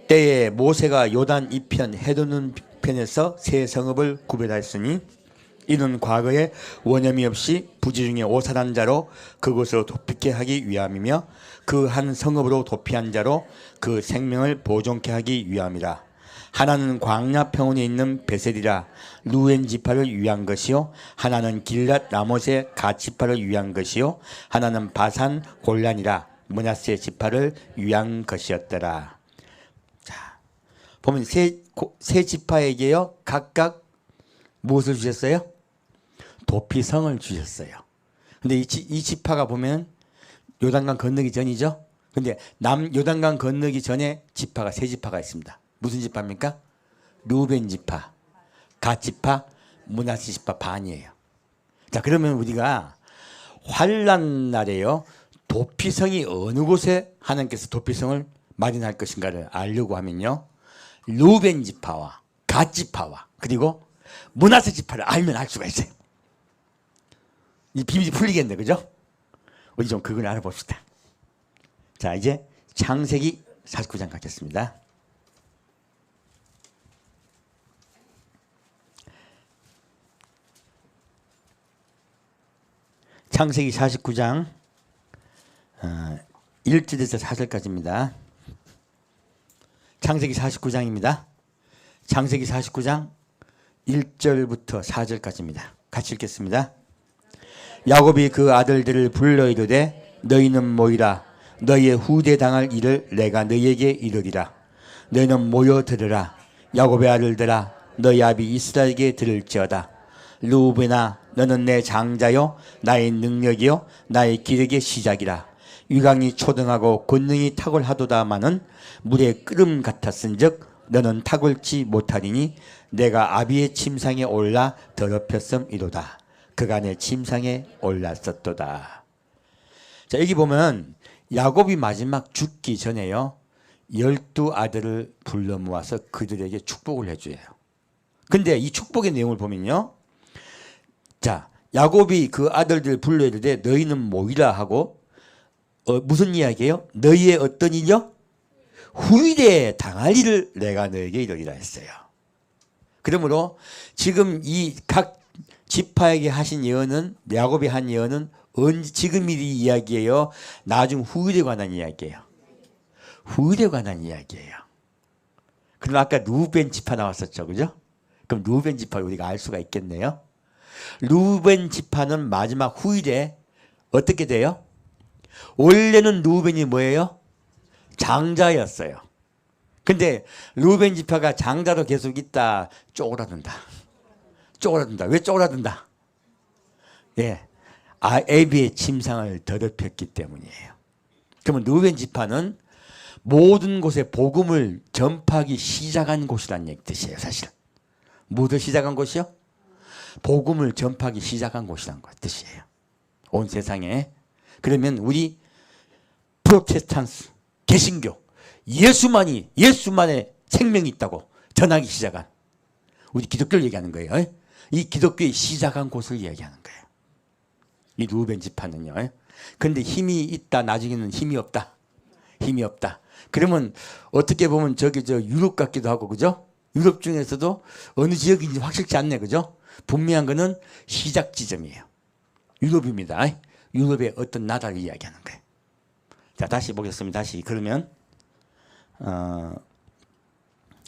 때에 모세가 요단 이편 해돋는 편에서 세 성읍을 구별하였으니 이는 과거에 원념이 없이 부지 중에 오산한 자로 그곳으로 도피케 하기 위함이며 그 한 성읍으로 도피한 자로 그 생명을 보존케 하기 위함이라. 하나는 광야 평원에 있는 베셀이라 루엔 지파를 위한 것이요 하나는 길랏 라못의 갓 지파를 위한 것이요 하나는 바산 골란이라 므낫세 지파를 위한 것이었더라. 자, 보면 세 지파에게요 각각 무엇을 주셨어요? 도피성을 주셨어요. 근데 이 지파가 보면 요단강 건너기 전이죠. 근데 요단강 건너기 전에 지파가 세 지파가 있습니다. 무슨 지파입니까? 루벤 지파, 갓 지파, 므낫세 지파 반이에요. 자, 그러면 우리가 환란 날에요 도피성이 어느 곳에 하나님께서 도피성을 마련할 것인가를 알려고 하면요 루벤 지파와 갓 지파와 그리고 므낫세 지파를 알면 알 수가 있어요. 이 비밀이 풀리겠네, 그죠? 우리 좀 그걸 알아봅시다. 자, 이제 창세기 49장 가겠습니다. 창세기 49장 1절에서 4절까지입니다. 창세기 49장입니다. 창세기 49장 1절부터 4절까지입니다. 같이 읽겠습니다. 야곱이 그 아들들을 불러 이르되 너희는 모이라. 너희의 후대 당할 일을 내가 너희에게 이르리라. 너희는 모여 들으라. 야곱의 아들들아 너희 아비 이스라엘에게 들을지어다. 르우벤아 너는 내 장자요 나의 능력이요 나의 기력의 시작이라. 위강이 초등하고 권능이 탁월하도다마는 물의 끓음 같았은즉 너는 탁월치 못하리니 내가 아비의 침상에 올라 더럽혔음이로다. 그가 내 침상에 올랐었도다. 자, 여기 보면 야곱이 마지막 죽기 전에요 12아들을 불러 모아서 그들에게 축복을 해줘요. 근데 이 축복의 내용을 보면요, 자, 야곱이 그 아들들 불러 이르되 너희는 모이라 하고 무슨 이야기예요? 너희의 어떤 일이요? 후일에 당할 일을 내가 너에게 이르리라 했어요. 그러므로 지금 이 각 지파에게 하신 예언은, 야곱이 한 예언은 지금 이 이야기예요? 나중 후일에 관한 이야기예요? 후일에 관한 이야기예요. 그럼 아까 루벤 지파 나왔었죠, 그죠? 그럼 루벤 지파를 우리가 알 수가 있겠네요. 루벤 지파는 마지막 후일에 어떻게 돼요? 원래는 루벤이 뭐예요? 장자였어요. 근데 루벤 지파가 장자로 계속 있다 쪼그라든다. 쪼그라든다. 왜 쪼그라든다? 예, 아비의 침상을 더럽혔기 때문이에요. 그러면 루벤 지파는 모든 곳에 복음을 전파하기 시작한 곳이라는 뜻이에요. 사실 뭐를 시작한 곳이요? 복음을 전파하기 시작한 곳이라는 뜻이에요. 온 세상에. 그러면 우리 프로테스탄트 개신교 예수만의 생명이 있다고 전하기 시작한 우리 기독교를 얘기하는 거예요. 이 기독교의 시작한 곳을 이야기하는 거예요. 이 루벤 지파는요. 그런데 힘이 있다, 나중에는 힘이 없다. 힘이 없다. 그러면 어떻게 보면 저기 저 유럽 같기도 하고, 그죠? 유럽 중에서도 어느 지역인지 확실치 않네, 그죠? 분명한 거는 시작 지점이에요. 유럽입니다. 유럽의 어떤 나라를 이야기하는 거예요. 자, 다시 보겠습니다. 다시. 그러면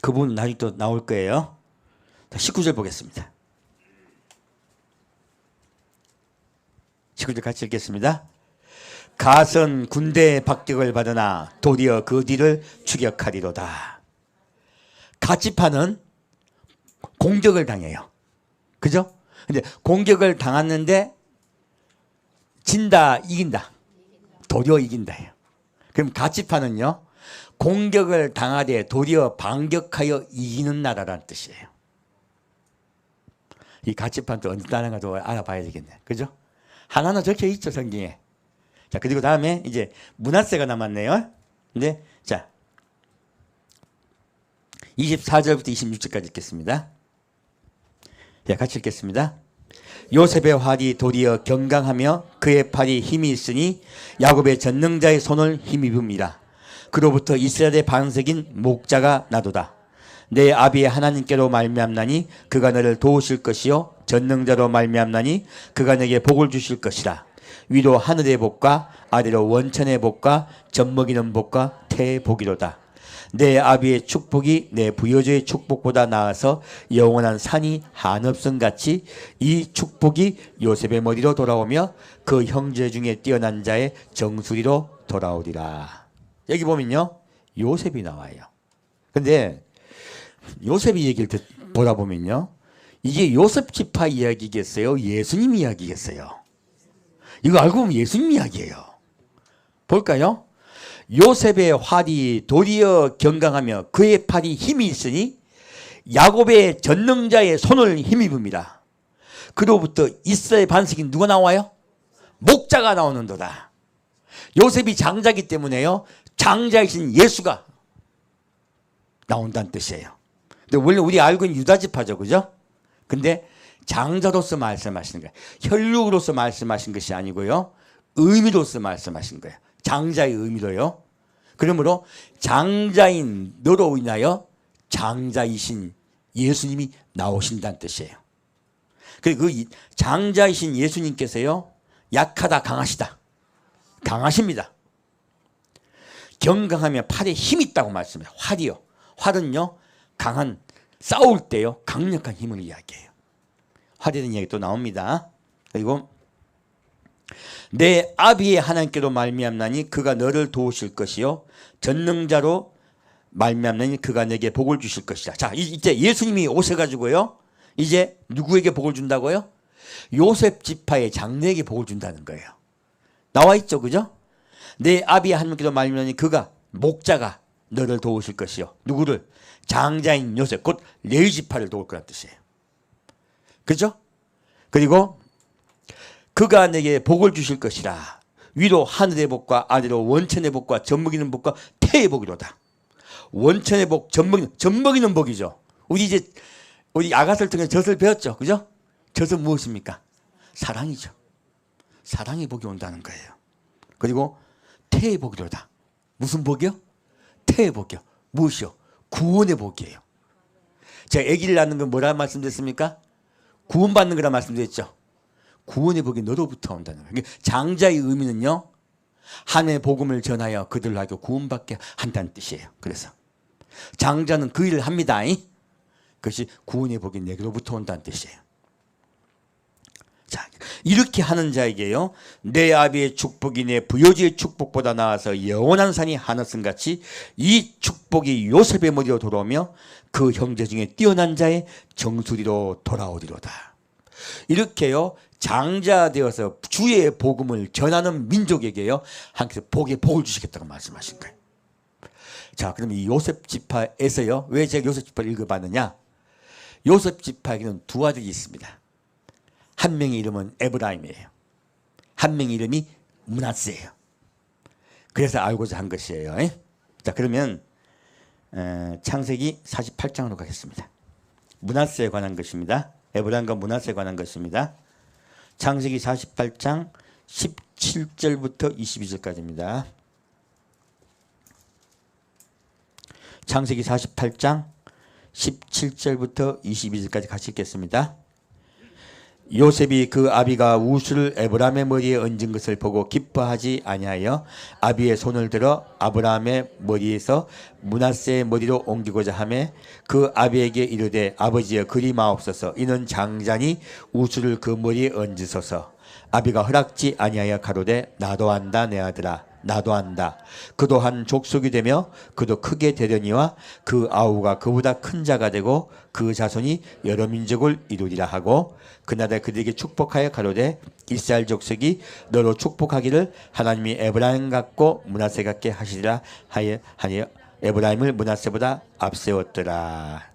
그분 나중에 또 나올 거예요. 19절 보겠습니다. 19절 같이 읽겠습니다. 갓은 군대의 박격을 받으나 도리어 그 뒤를 추격하리로다. 갓지파는 공격을 당해요. 그죠? 근데 공격을 당했는데 진다, 이긴다. 도리어 이긴다예요. 그럼 갓지파는요, 공격을 당하되 도리어 반격하여 이기는 나라라는 뜻이에요. 이 갓지파는 또 어느 나라인가 도 알아봐야 되겠네. 그죠? 하나는 적혀 있죠, 성경에. 자, 그리고 다음에 이제 므낫세가 남았네요. 근데 자, 24절부터 26절까지 읽겠습니다. 자, 같이 읽겠습니다. 요셉의 활이 도리어 경강하며 그의 팔이 힘이 있으니 야곱의 전능자의 손을 힘입음이라. 그로부터 이스라엘의 반석인 목자가 나도다. 내 아비의 하나님께로 말미암나니 그가 너를 도우실 것이요 전능자로 말미암나니 그가 내게 복을 주실 것이라. 위로 하늘의 복과 아래로 원천의 복과 젖먹이는 복과 태의 복이로다. 내 아비의 축복이 내 부여조의 축복보다 나아서 영원한 산이 한없음같이 이 축복이 요셉의 머리로 돌아오며 그 형제 중에 뛰어난 자의 정수리로 돌아오리라. 여기 보면요, 요셉이 나와요. 근데 요셉이 얘기를 보다 보면요, 이게 요셉 지파 이야기겠어요? 예수님 이야기겠어요? 이거 알고 보면 예수님 이야기예요. 볼까요? 요셉의 활이 도리어 경강하며 그의 팔이 힘이 있으니 야곱의 전능자의 손을 힘입음이라. 그로부터 이스라엘 반석이 누가 나와요? 목자가 나오는도다. 요셉이 장자이기 때문에요, 장자이신 예수가 나온다는 뜻이에요. 근데 원래 우리 알고 있는 유다지파죠, 그죠? 근데 장자로서 말씀하시는 거예요. 혈육으로서 말씀하신 것이 아니고요, 의미로서 말씀하신 거예요. 장자의 의미로요. 그러므로 장자인 너로 인하여 장자이신 예수님이 나오신다는 뜻이에요. 그리고 그 장자이신 예수님께서요, 약하다 강하시다. 강하십니다. 경강하며 팔에 힘이 있다고 말씀해요. 활이요. 활은요, 강한, 싸울 때요, 강력한 힘을 이야기해요. 활이라는 이야기 또 나옵니다. 그리고 내 아비의 하나님께로 말미암나니 그가 너를 도우실 것이요 전능자로 말미암나니 그가 내게 복을 주실 것이다. 자, 이제 예수님이 오셔가지고요, 이제 누구에게 복을 준다고요? 요셉 지파의 장래에게 복을 준다는 거예요. 나와 있죠, 그죠? 내 아비의 하나님께로 말미암나니 그가 목자가 너를 도우실 것이요. 누구를? 장자인 요셉, 곧 레위 지파를 도울 거란 뜻이에요. 그죠? 그리고 그가 내게 복을 주실 것이라. 위로 하늘의 복과 아래로 원천의 복과 젖먹이는 복과 태의 복이로다. 원천의 복, 젖먹이는 복이죠. 우리 아가서를 통해 젖을 배웠죠, 그죠? 젖은 무엇입니까? 사랑이죠. 사랑의 복이 온다는 거예요. 그리고 태의 복이로다. 무슨 복이요? 태의 복이요. 무엇이요? 구원의 복이에요. 제가 아기를 낳는 건 뭐라 말씀드렸습니까? 구원받는 거라 말씀드렸죠. 구원의 복이 너로부터 온다는 거예요. 장자의 의미는요, 하나님의 복음을 전하여 그들에게 구원받게 한다는 뜻이에요. 그래서 장자는 그 일을 합니다. 그것이 구원의 복이 내게로부터 온다는 뜻이에요. 자, 이렇게 하는 자에게요, 내 아비의 축복이 내 부여지의 축복보다 나아서 영원한 산이 하늘섬같이 이 축복이 요셉의 머리로 돌아오며 그 형제 중에 뛰어난 자의 정수리로 돌아오리로다. 이렇게요, 장자 되어서 주의 복음을 전하는 민족에게요, 하나님께서 복을 주시겠다고 말씀하신 거예요. 자, 그럼 이 요셉 지파에서요, 왜 제가 요셉 지파를 읽어봤느냐? 요셉 지파에게는 두 아들이 있습니다. 한 명의 이름은 에브라임이에요. 한 명의 이름이 므낫세예요. 그래서 알고자 한 것이에요. 자, 그러면 창세기 48장으로 가겠습니다. 므낫세에 관한 것입니다. 에브라임과 므낫세에 관한 것입니다. 창세기 48장 17절부터 22절까지입니다. 창세기 48장 17절부터 22절까지 같이 읽겠습니다. 요셉이 그 아비가 우수를 에브라임의 머리에 얹은 것을 보고 기뻐하지 아니하여 아비의 손을 들어 아브라함의 머리에서 므낫세의 머리로 옮기고자 하매 그 아비에게 이르되 아버지여 그리 마옵소서 이는 장자니 우수를 그 머리에 얹으소서. 아비가 허락지 아니하여 가로되 나도 한다 내 아들아 나도 한다. 그도 한 족속이 되며 그도 크게 되려니와 그 아우가 그보다 큰 자가 되고 그 자손이 여러 민족을 이루리라 하고 그날에 그들에게 축복하여 가로되 이스라엘 족속이 너로 축복하기를 하나님이 에브라임 같고 므낫세 같게 하시리라 하여 에브라임을 므낫세보다 앞세웠더라.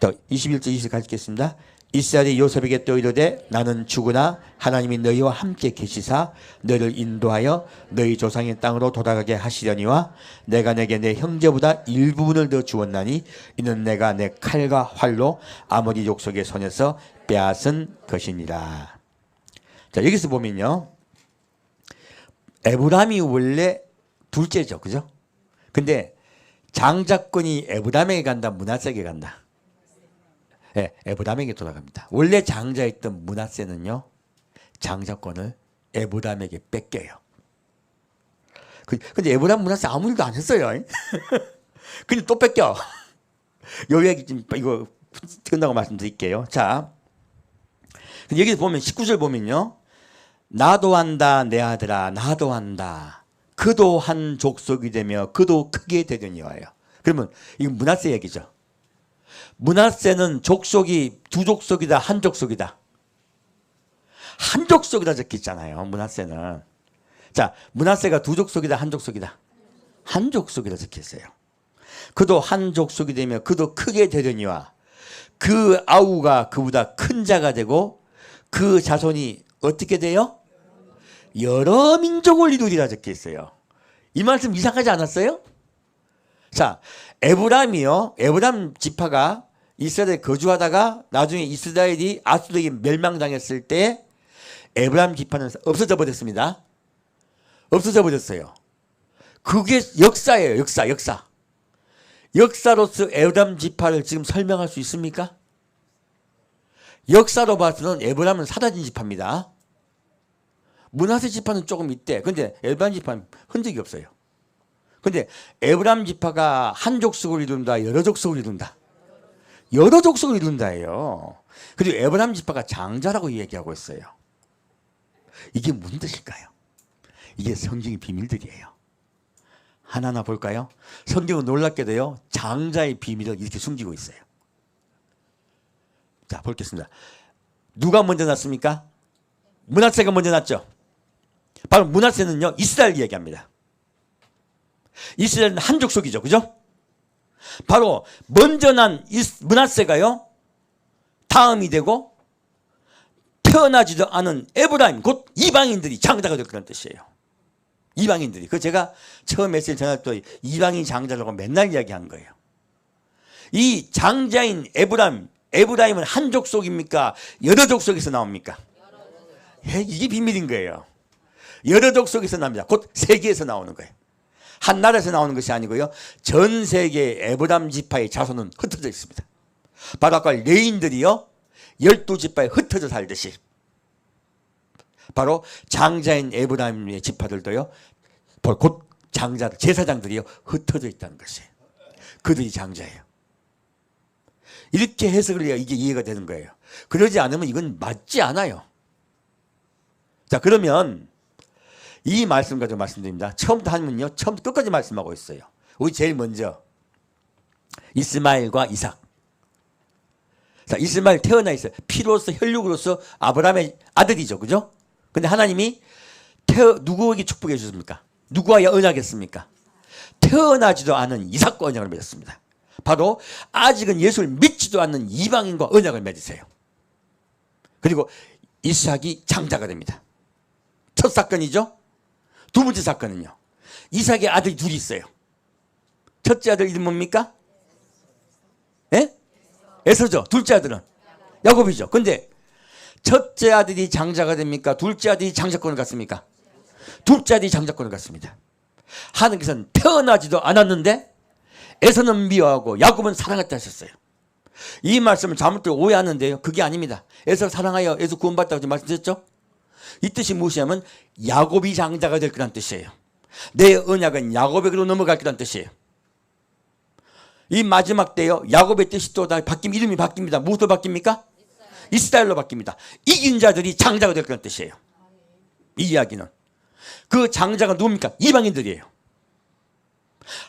또 21절 20절 같이 읽겠습니다. 이스라엘이 요셉에게 또 이르되 나는 죽으나 하나님이 너희와 함께 계시사 너희를 인도하여 너희 조상의 땅으로 돌아가게 하시려니와 내가 내게 내 형제보다 일부분을 더 주었나니 이는 내가 내 칼과 활로 아모리 족속의 손에서 빼앗은 것이니라. 자, 여기서 보면요, 에브라임이 원래 둘째죠, 그죠? 근데 장자권이 에브라임에게 간다, 므낫세에게 간다? 네, 에브라임에게 돌아갑니다. 원래 장자였던 므낫세는요, 장자권을 에브라임에게 뺏겨요. 근데 에브라임 므낫세 아무 일도 안 했어요. 근데 또 뺏겨. 요 얘기 좀 이거 끝나고 말씀드릴게요. 자, 근데 여기 보면 19절 보면요, 나도 한다 내 아들아 나도 한다. 그도 한 족속이 되며 그도 크게 되려니와요. 그러면 이건 므낫세 얘기죠. 므낫세는 족속이 두 족속이다 한 족속이다. 한 족속이다 적혀 있잖아요. 므낫세는. 자, 므낫세가 두 족속이다 한 족속이다. 한 족속이다 적혀 있어요. 그도 한 족속이 되며 그도 크게 되려니와 그 아우가 그보다 큰 자가 되고 그 자손이 어떻게 돼요? 여러 민족을 이루리라 적혀 있어요. 이 말씀 이상하지 않았어요? 자, 에브라임이요, 에브라임 지파가 이스라엘에 거주하다가 나중에 이스라엘이 아수르에게 멸망당했을 때 에브라임 지파는 없어져 버렸습니다. 없어져 버렸어요. 그게 역사예요. 역사. 역사로서 에브라임 지파를 지금 설명할 수 있습니까? 역사로 봐서는 에브라임은 사라진 지파입니다. 므낫세 지파는 조금 있대. 근데 에브라임 지파는 흔적이 없어요. 근데 에브라임 지파가 한 족속을 이룬다, 여러 족속을 이룬다. 여러 족속을 이룬다예요. 그리고 에브라임 지파가 장자라고 얘기하고 있어요. 이게 무슨 뜻일까요? 이게 성경의 비밀들이에요. 하나하나 볼까요? 성경은 놀랍게도요, 장자의 비밀을 이렇게 숨기고 있어요. 자, 보겠습니다. 누가 먼저 났습니까? 므낫세가 먼저 났죠. 바로 므낫세는요, 이스라엘 얘기합니다. 이스라엘은 한 족속이죠, 그죠? 바로 먼저 난 므낫세가요, 다음이 되고 태어나지도 않은 에브라임, 곧 이방인들이 장자가 될 그런 뜻이에요. 이방인들이. 그 제가 처음 메시지 전할 때 이방인 장자라고 맨날 이야기한 거예요. 이 장자인 에브라임은 한 족속입니까? 여러 족속에서 나옵니까? 이게 비밀인 거예요. 여러 족속에서 납니다. 곧 세계에서 나오는 거예요. 한 나라에서 나오는 것이 아니고요, 전 세계 에브라임 지파의 자손은 흩어져 있습니다. 바로 아까 레인들이요, 12지파에 흩어져 살듯이 바로 장자인 에브라임의 지파들도요, 곧 장자들, 제사장들이요, 흩어져 있다는 것이에요. 그들이 장자예요. 이렇게 해석을 해야 이게 이해가 되는 거예요. 그러지 않으면 이건 맞지 않아요. 자, 그러면 이 말씀 가지고 말씀드립니다. 처음부터 하면요, 처음부터 끝까지 말씀하고 있어요. 우리 제일 먼저 이스마엘과 이삭. 자, 이스마엘 태어나 있어요. 피로서 혈육으로서 아브라함의 아들이죠, 그죠? 근데 하나님이 누구에게 축복해 주셨습니까? 누구와 언약했습니까? 태어나지도 않은 이삭과 언약을 맺었습니다. 바로 아직은 예수를 믿지도 않는 이방인과 언약을 맺으세요. 그리고 이삭이 장자가 됩니다. 첫 사건이죠. 두 번째 사건은요, 이삭의 아들이 둘이 있어요. 첫째 아들 이름 뭡니까? 예? 에서죠. 둘째 아들은 야곱이죠. 근데 첫째 아들이 장자가 됩니까? 둘째 아들이 장자권을 갖습니까? 둘째 아들이 장자권을 갖습니다. 하나님께서는 태어나지도 않았는데 에서는 미워하고 야곱은 사랑했다 하셨어요. 이 말씀을 잘못 오해하는데요. 그게 아닙니다. 에서 사랑하여 에서 구원받다고 말씀드렸죠. 이 뜻이 무엇이냐면 야곱이 장자가 될 거란 뜻이에요. 내 언약은 야곱에게로 넘어갈 거란 뜻이에요. 이 마지막 때요. 야곱의 뜻이 또 다 바뀌면 이름이 바뀝니다. 무엇으로 바뀝니까? 이스라엘로 바뀝니다. 이긴 자들이 장자가 될 거란 뜻이에요. 이 이야기는. 그 장자가 누굽니까? 이방인들이에요.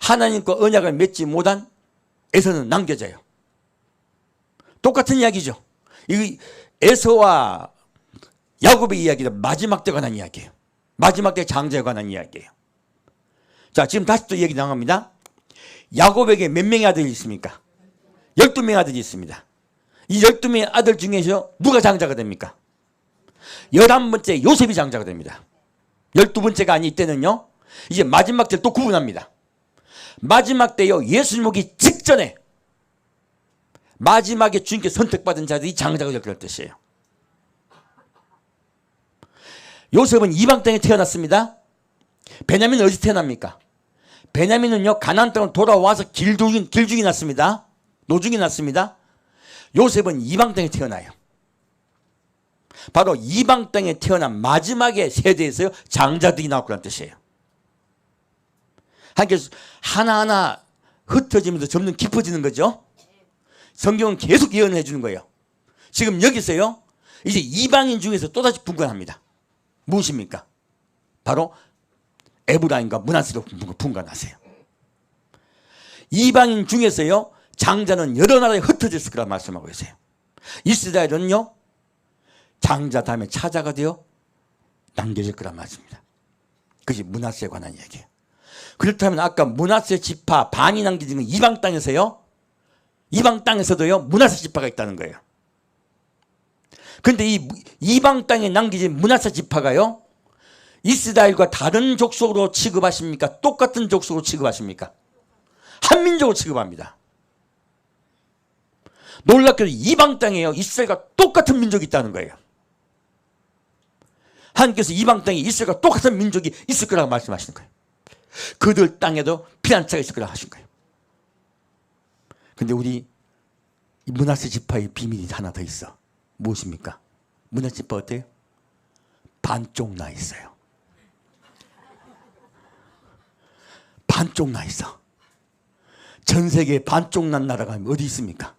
하나님과 언약을 맺지 못한 에서는 남겨져요. 똑같은 이야기죠. 이 에서와 야곱의 이야기는 마지막 때에 관한 이야기예요. 마지막 때 장자에 관한 이야기예요. 자, 지금 다시 또 얘기 나갑니다. 야곱에게 몇 명의 아들이 있습니까? 12명의 아들이 있습니다. 이 12명의 아들 중에서 누가 장자가 됩니까? 11번째 요셉이 장자가 됩니다. 12번째가 아니 이때는요. 이제 마지막 때 또 구분합니다. 마지막 때요. 예수님 오기 직전에 마지막에 주님께 선택받은 자들이 장자가 될 그런 뜻이에요. 요셉은 이방 땅에 태어났습니다. 베냐민은 어디서 태어납니까? 베냐민은요. 가나안 땅으로 돌아와서 길중이 났습니다. 노중이 났습니다. 요셉은 이방 땅에 태어나요. 바로 이방 땅에 태어난 마지막의 세대에서요. 장자들이 나왔다는 뜻이에요. 하나님께서 하나하나 흩어지면서 점점 깊어지는 거죠. 성경은 계속 예언을 해주는 거예요. 지금 여기서요. 이제 이방인 중에서 또다시 분간합니다. 무엇입니까? 바로 에브라임과 므낫세로 분간하세요. 이방인 중에서요. 장자는 여러 나라에 흩어졌을 거라 말씀하고 있어요. 이스라엘은요. 장자 다음에 차자가 되어 남겨질 거란 말씀입니다. 그것이 므낫세에 관한 이야기예요. 그렇다면 아까 므낫세 지파 반이 남겨진 건 이방 땅에서요. 이방 땅에서도요. 므낫세 지파가 있다는 거예요. 그런데 이 이방 땅에 남겨진 므낫세 지파가요. 이스라엘과 다른 족속으로 취급하십니까? 똑같은 족속으로 취급하십니까? 한민족으로 취급합니다. 놀랍게도 이방 땅에요. 이스라엘과 똑같은 민족이 있다는 거예요. 하나님께서 이방 땅에 이스라엘과 똑같은 민족이 있을 거라고 말씀하시는 거예요. 그들 땅에도 피난처가 있을 거라고 하신 거예요. 근데 우리 므낫세 지파의 비밀이 하나 더 있어. 무엇입니까? 므낫세 지파 어때요? 반쪽 나 있어요. 반쪽 나 있어. 전 세계에 반쪽 난 나라가 어디 있습니까?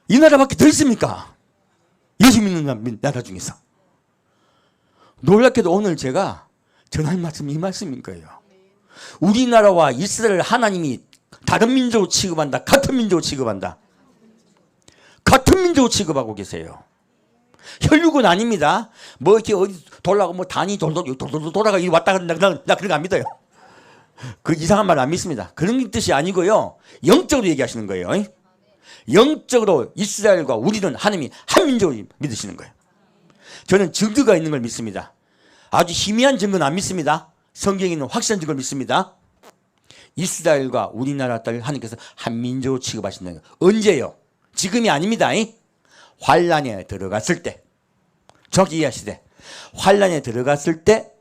이 나라밖에 더 있습니까? 예수 믿는 나라 중에서. 놀랍게도 오늘 제가 전할 말씀이 이 말씀인 거예요. 우리나라와 이스라엘 하나님이 다른 민족으로 취급한다. 같은 민족으로 취급한다. 같은 민족으로 취급하고 계세요. 혈육은 아닙니다. 뭐 이렇게 어디 돌아가고 뭐 단이 돌돌 돌아가 이리 왔다 간다. 나 그런 거 안 믿어요. 그 이상한 말 안 믿습니다. 그런 뜻이 아니고요. 영적으로 얘기하시는 거예요. 영적으로 이스라엘과 우리는 하나님이 한 민족을 믿으시는 거예요. 저는 증거가 있는 걸 믿습니다. 아주 희미한 증거는 안 믿습니다. 성경에 있는 확실한 증거를 믿습니다. 이스라엘과 우리나라 딸 하나님께서 한 민족으로 취급하신다는 거예요. 언제요? 지금이 아닙니다. 환란에 들어갔을 때, 정확히 이해하시되 환란에 들어갔을 때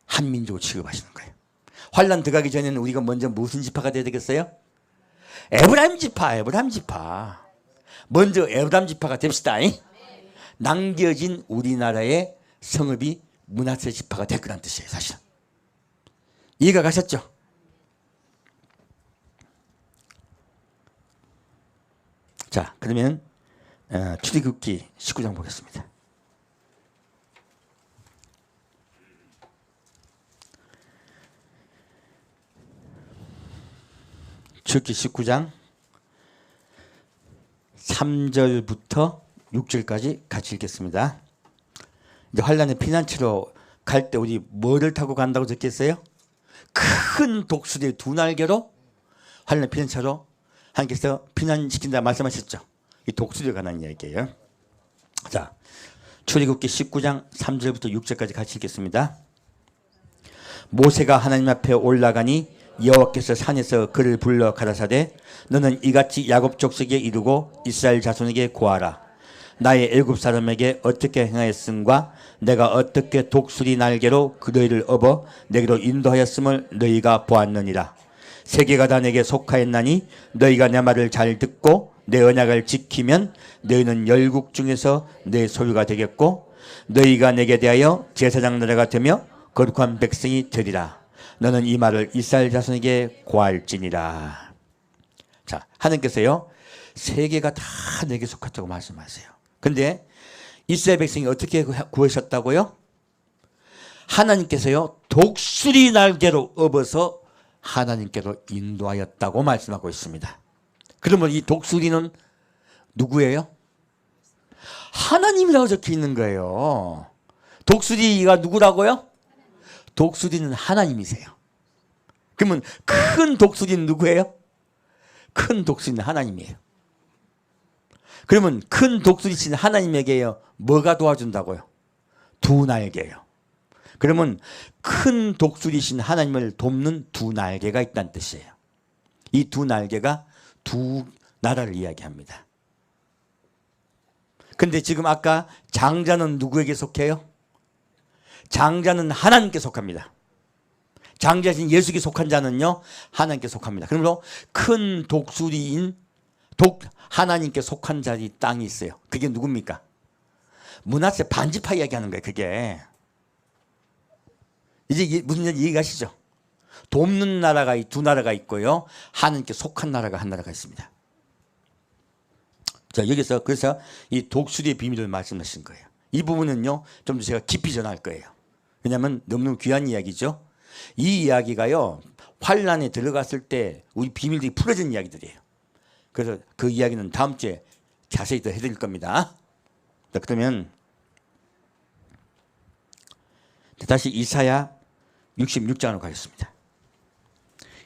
한 민족으로 취급하시는 거예요. 환란 들어가기 전에는 우리가 먼저 무슨 지파가 돼야 되겠어요? 에브라임 지파. 먼저 에브라임 지파가 됩시다. 남겨진 우리나라의 성읍이 므낫세 지파가 될 거란 뜻이에요. 사실은. 이해가 가셨죠? 자, 그러면 출애굽기 19장 보겠습니다. 출애굽기 19장 3절부터 6절까지 같이 읽겠습니다. 이제 환란의 피난처로 갈 때 우리 뭐를 타고 간다고 적혔어요? 큰 독수리의 두 날개로 환란의 피난처로 하나님께서 피난시킨다 말씀하셨죠. 이 독수리에 관한 이야기예요. 자, 출애굽기 19장 3절부터 6절까지 같이 읽겠습니다. 모세가 하나님 앞에 올라가니 여호와께서 산에서 그를 불러 가라사대 너는 이같이 야곱 족속에 이르고 이스라엘 자손에게 고하라. 나의 애굽 사람에게 어떻게 행하였음과 내가 어떻게 독수리 날개로 그들을 업어 내게로 인도하였음을 너희가 보았느니라. 세계가 다 내게 속하였나니 너희가 내 말을 잘 듣고 내 언약을 지키면 너희는 열국 중에서 내 소유가 되겠고 너희가 내게 대하여 제사장 나라가 되며 거룩한 백성이 되리라. 너는 이 말을 이스라엘 자손에게 고할지니라. 자, 하나님께서요 세계가 다 내게 속하다고 말씀하세요. 근데 이스라엘 백성이 어떻게 구하셨다고요? 하나님께서요 독수리 날개로 업어서 하나님께로 인도하였다고 말씀하고 있습니다. 그러면 이 독수리는 누구예요? 하나님이라고 적혀 있는 거예요. 독수리가 누구라고요? 독수리는 하나님이세요. 그러면 큰 독수리는 누구예요? 큰 독수리는 하나님이에요. 그러면 큰 독수리신 하나님에게요 뭐가 도와준다고요? 두 날개예요. 그러면 큰 독수리신 하나님을 돕는 두 날개가 있다는 뜻이에요. 이 두 날개가 두 나라를 이야기합니다. 근데 지금 아까 장자는 누구에게 속해요? 장자는 하나님께 속합니다. 장자신 예수께 속한 자는요 하나님께 속합니다. 그러므로 큰 독수리인 하나님께 속한 자리 땅이 있어요. 그게 누굽니까? 므낫세 반지파 이야기하는 거예요. 그게 이제 무슨 얘기 이해가시죠? 돕는 나라가 두 나라가 있고요 하나님께 속한 나라가 한 나라가 있습니다. 자, 여기서 그래서 이 독수리의 비밀을 말씀하신 거예요. 이 부분은요 좀 더 제가 깊이 전할 거예요. 왜냐하면 너무너무 귀한 이야기죠. 이 이야기가요 환란에 들어갔을 때 우리 비밀들이 풀어진 이야기들이에요. 그래서 그 이야기는 다음 주에 자세히 더 해드릴 겁니다. 자, 그러면 다시 이사야 66장으로 가겠습니다.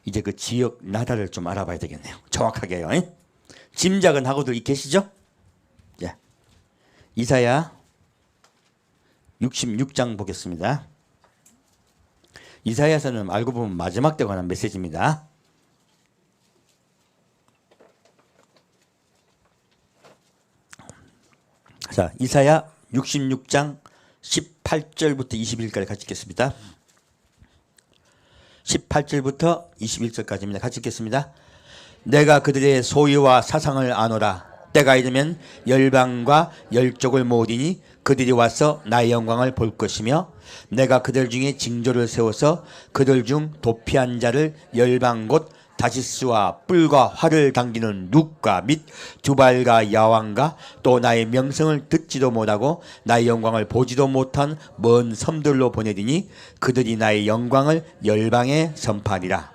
이제 그 지역 나라를 좀 알아봐야 되겠네요. 정확하게요. 짐작은 하고들 계시죠? 예. 이사야 66장 보겠습니다. 이사야서는 알고 보면 마지막 때 관한 메시지입니다. 자, 이사야 66장 18절부터 21절까지 같이 읽겠습니다. 18절부터 21절까지입니다. 같이 읽겠습니다. 내가 그들의 소유와 사상을 아노라. 때가 이르면 열방과 열족을 모으리니 그들이 와서 나의 영광을 볼 것이며 내가 그들 중에 징조를 세워서 그들 중 도피한 자를 열방 곧 다시스와 뿔과 활을 당기는 룩과 및 두발과 야왕과 또 나의 명성을 듣지도 못하고 나의 영광을 보지도 못한 먼 섬들로 보내리니 그들이 나의 영광을 열방에 선파하리라.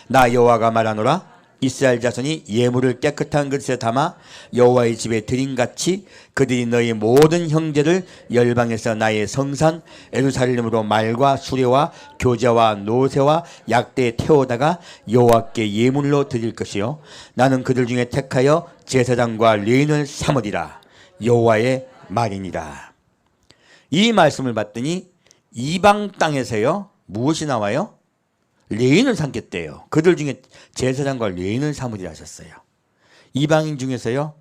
나 여호와가 말하노라. 이스라엘 자손이 예물을 깨끗한 그릇에 담아 여호와의 집에 드림같이 그들이 너희 모든 형제를 열방에서 나의 성산 예루살렘으로 말과 수레와 교제와 노새와 약대에 태우다가 여호와께 예물로 드릴 것이요 나는 그들 중에 택하여 제사장과 레인을 삼으리라. 여호와의 말이니라. 이 말씀을 받더니 이방 땅에서요 무엇이 나와요? 레인을 삼겠대요. 그들 중에 제사장과 레인을 삼으리라 하셨어요. 이방인 중에서요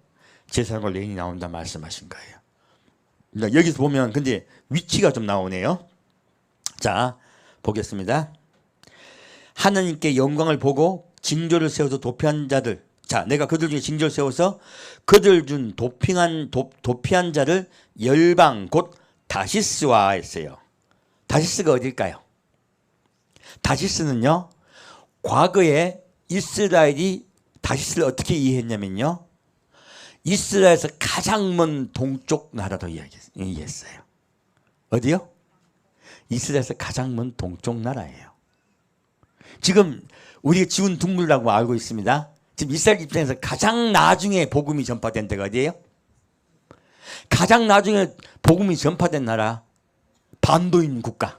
제사장과 레인이 나온다 말씀하신 거예요. 여기서 보면 근데 위치가 좀 나오네요. 자, 보겠습니다. 하나님께 영광을 보고 징조를 세워서 도피한 자들, 자, 내가 그들 중에 징조를 세워서 그들 중 도피한 자를 열방 곧 다시스와 했어요. 다시스가 어딜까요? 다시스는요 과거에 이스라엘이 다시스를 어떻게 이해했냐면요 이스라엘에서 가장 먼 동쪽 나라로 이해했어요. 어디요? 이스라엘에서 가장 먼 동쪽 나라예요. 지금 우리가 지운 둥물이라고 알고 있습니다. 지금 이스라엘 입장에서 가장 나중에 복음이 전파된 데가 어디예요? 가장 나중에 복음이 전파된 나라 반도인 국가.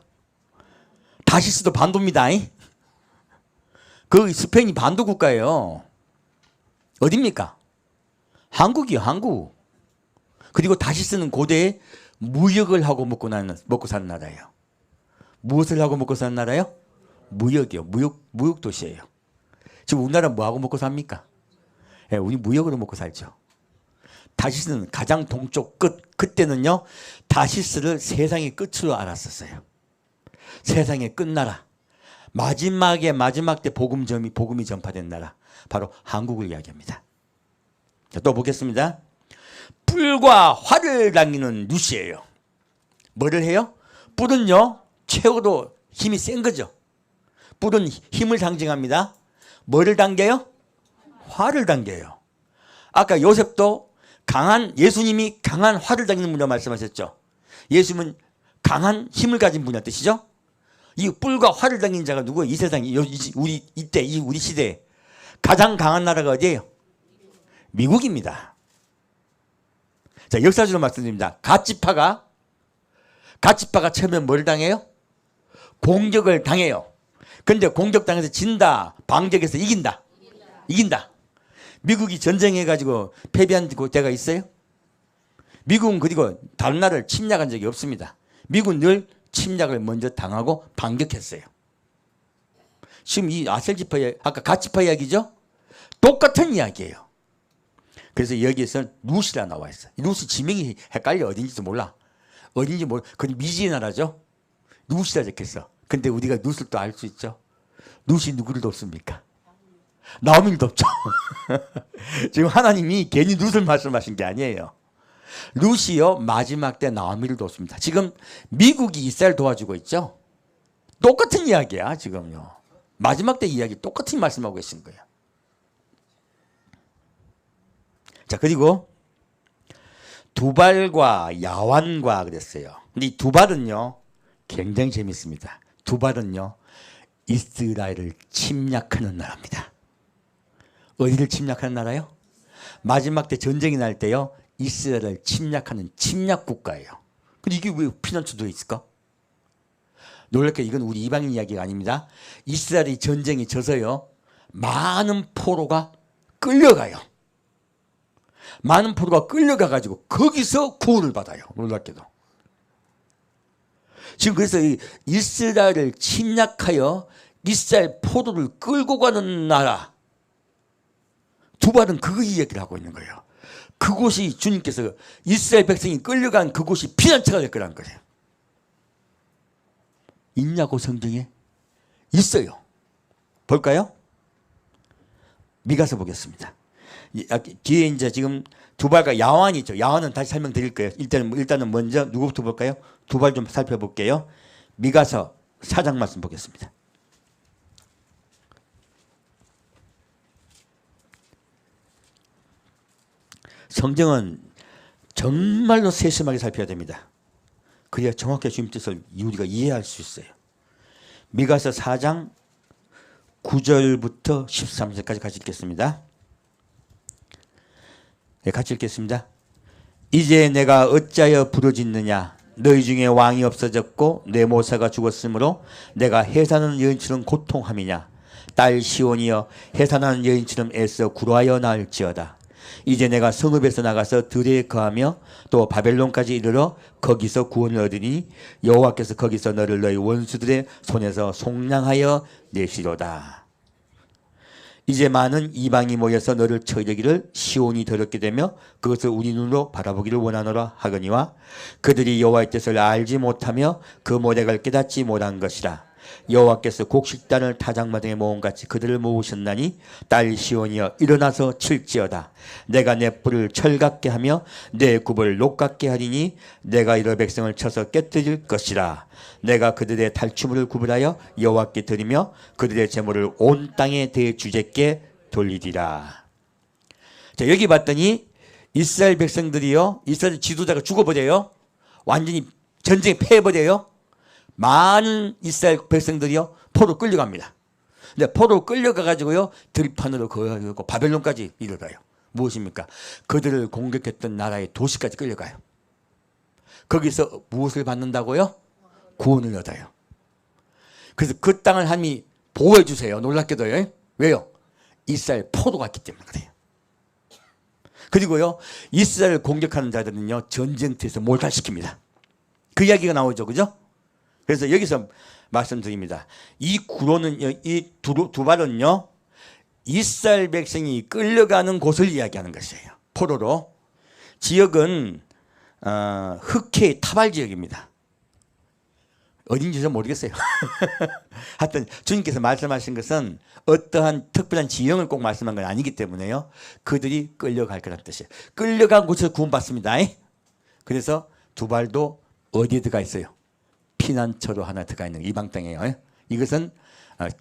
다시스도 반도입니다. 그 스페인이 반도 국가예요. 어디입니까? 한국이요, 한국. 그리고 다시스는 고대에 무역을 하고 먹고 사는 나라예요. 무엇을 하고 먹고 사는 나라요? 무역이요. 무역 도시예요. 지금 우리나라 뭐하고 먹고 삽니까? 예, 우리 무역으로 먹고 살죠. 다시스는 가장 동쪽 끝, 그때는요, 다시스를 세상의 끝으로 알았었어요. 세상의 끝나라. 마지막 때 복음이 전파된 나라. 바로 한국을 이야기합니다. 자, 또 보겠습니다. 뿔과 활을 당기는 루시예요. 뭐를 해요? 뿔은요, 최고로 힘이 센 거죠. 뿔은 힘을 상징합니다. 뭐를 당겨요? 활을 당겨요. 아까 요셉도 예수님이 강한 활을 당기는 분이라고 말씀하셨죠. 예수님은 강한 힘을 가진 분이란 뜻이죠. 이 뿔과 활을 당긴 자가 누구예요? 이 세상에, 우리 시대에 가장 강한 나라가 어디예요? 미국입니다. 자, 역사적으로 말씀드립니다. 가치파가 처음에 뭘 당해요? 공격을 당해요. 근데 공격당해서 진다. 방적해서 이긴다. 미국이 전쟁해가지고 패배한 때가 있어요? 미국은 그리고 다른 나라를 침략한 적이 없습니다. 미국은 늘 침략을 먼저 당하고 반격했어요. 지금 이 아셀지파, 아까 가치파 이야기죠? 똑같은 이야기예요. 그래서 여기에서 루시라 나와 있어요. 루시 지명이 헷갈려. 어딘지도 몰라. 그건 미지의 나라죠. 루시라 적혔어. 근데 우리가 루시를 또 알 수 있죠. 루시 누구를 돕습니까? 나오미를 돕죠. 지금 하나님이 괜히 루시를 말씀하신 게 아니에요. 루시요, 마지막 때 나오미를 돕습니다. 지금 미국이 이스라엘 도와주고 있죠. 똑같은 이야기야 지금요. 마지막 때 이야기 똑같은 말씀하고 계신 거예요. 자, 그리고 두발과 야완과 그랬어요. 근데 이 두발은요 굉장히 재밌습니다. 두발은요 이스라엘을 침략하는 나라입니다. 어디를 침략하는 나라요? 마지막 때 전쟁이 날 때요 이스라엘을 침략하는 침략 국가예요. 근데 이게 왜 피난처도 있을까? 놀랍게 이건 우리 이방인 이야기가 아닙니다. 이스라엘이 전쟁이 져서요 많은 포로가 끌려가요. 많은 포로가 끌려가가지고 거기서 구원을 받아요. 놀랍게도. 지금 그래서 이 이스라엘을 침략하여 이스라엘 포로를 끌고 가는 나라. 두발은 그 이야기를 하고 있는 거예요. 그곳이 주님께서 이스라엘 백성이 끌려간 그곳이 피난처가 될 거라는 거예요. 있냐고 성경에? 있어요. 볼까요? 미가서 보겠습니다. 뒤에 이제 지금 두발과 야완이 있죠. 야완은 다시 설명드릴 거예요. 일단은 먼저 누구부터 볼까요? 두발 좀 살펴볼게요. 미가서 4장 말씀 보겠습니다. 성경은 정말로 세심하게 살펴야 됩니다. 그래야 정확하게 주님 뜻을 우리가 이해할 수 있어요. 미가서 4장 9절부터 13절까지 같이 읽겠습니다. 네, 같이 읽겠습니다. 이제 내가 어찌하여 부르짖느냐? 너희 중에 왕이 없어졌고 내 모사가 죽었으므로 내가 해산하는 여인처럼 고통함이냐? 딸 시온이여 해산하는 여인처럼 애써 구로하여 나을지어다. 이제 내가 성읍에서 나가서 들에 거하며 또 바벨론까지 이르러 거기서 구원을 얻으니 여호와께서 거기서 너를 너희 원수들의 손에서 속량하여 내시로다. 이제 많은 이방이 모여서 너를 쳐이르기를 시온이 더럽게 되며 그것을 우리 눈으로 바라보기를 원하노라 하거니와 그들이 여호와의 뜻을 알지 못하며 그 모략을 깨닫지 못한 것이라. 여호와께서 곡식단을 타작마당에 모음같이 그들을 모으셨나니 딸 시온이여 일어나서 칠지어다. 내가 내 뿔을 철같게 하며 내 굽을 녹같게 하리니 내가 이러 백성을 쳐서 깨뜨릴 것이라. 내가 그들의 탈취물을 구분하여 여호와께 드리며 그들의 재물을 온 땅에 대주제께 돌리리라. 자, 여기 봤더니 이스라엘 백성들이요, 이스라엘 지도자가 죽어버려요. 완전히 전쟁에 패해버려요. 많은 이스라엘 백성들이요 포로 끌려갑니다. 근데 포로 끌려가가지고요 들판으로 거하고 바벨론까지 이르러요. 무엇입니까? 그들을 공격했던 나라의 도시까지 끌려가요. 거기서 무엇을 받는다고요? 구원을 얻어요. 그래서 그 땅을 하나님이 보호해 주세요. 놀랍게도요. 왜요? 이스라엘 포로가 있기 때문에 그래요. 그리고요 이스라엘을 공격하는 자들은요 전쟁터에서 몰살시킵니다. 그 이야기가 나오죠, 그죠? 그래서 여기서 말씀드립니다. 이 구로는 이 두 발은요 이스라엘 백성이 끌려가는 곳을 이야기하는 것이에요. 포로로. 지역은 흑해 타발 지역입니다. 어딘지 좀 모르겠어요. 하여튼 주님께서 말씀하신 것은 어떠한 특별한 지형을 꼭 말씀한 건 아니기 때문에요. 그들이 끌려갈 거란 뜻이에요. 끌려간 곳에서 구원받습니다. 그래서 두 발도 어디에 들어가 있어요? 피난처로 하나 들어가 있는 이방 땅이에요. 이것은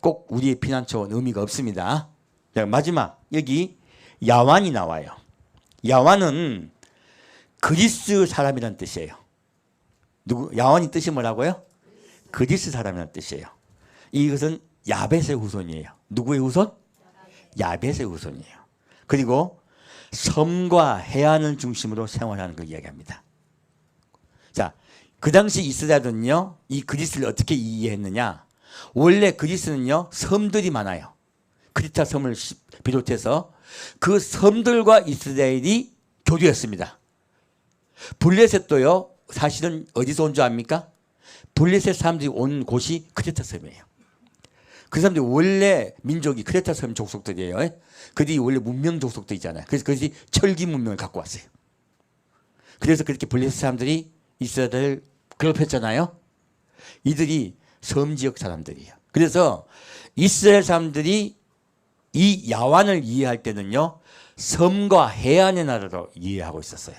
꼭 우리의 피난처는 의미가 없습니다. 자, 마지막 여기 야완이 나와요. 야완은 그리스 사람이란 뜻이에요. 야완이 뜻이 뭐라고요? 그리스 사람이란 뜻이에요. 이것은 야벳의 후손이에요. 누구의 후손? 야벳의 후손이에요. 그리고 섬과 해안을 중심으로 생활하는 걸 이야기합니다. 자, 그 당시 이스라엘은요, 이 그리스를 어떻게 이해했느냐? 원래 그리스는요, 섬들이 많아요. 크리타 섬을 비롯해서 그 섬들과 이스라엘이 교류했습니다. 블레셋도요, 사실은 어디서 온 줄 압니까? 블레셋 사람들이 온 곳이 크레타 섬이에요. 그 사람들이 원래 민족이 크레타 섬 족속들이에요. 그들이 원래 문명 족속들이잖아요. 그래서 그들이 철기 문명을 갖고 왔어요. 그래서 그렇게 블레셋 사람들이 이스라엘을 괴롭혔잖아요. 이들이 섬지역 사람들이에요. 그래서 이스라엘 사람들이 이 야완을 이해할 때는요, 섬과 해안의 나라로 이해하고 있었어요.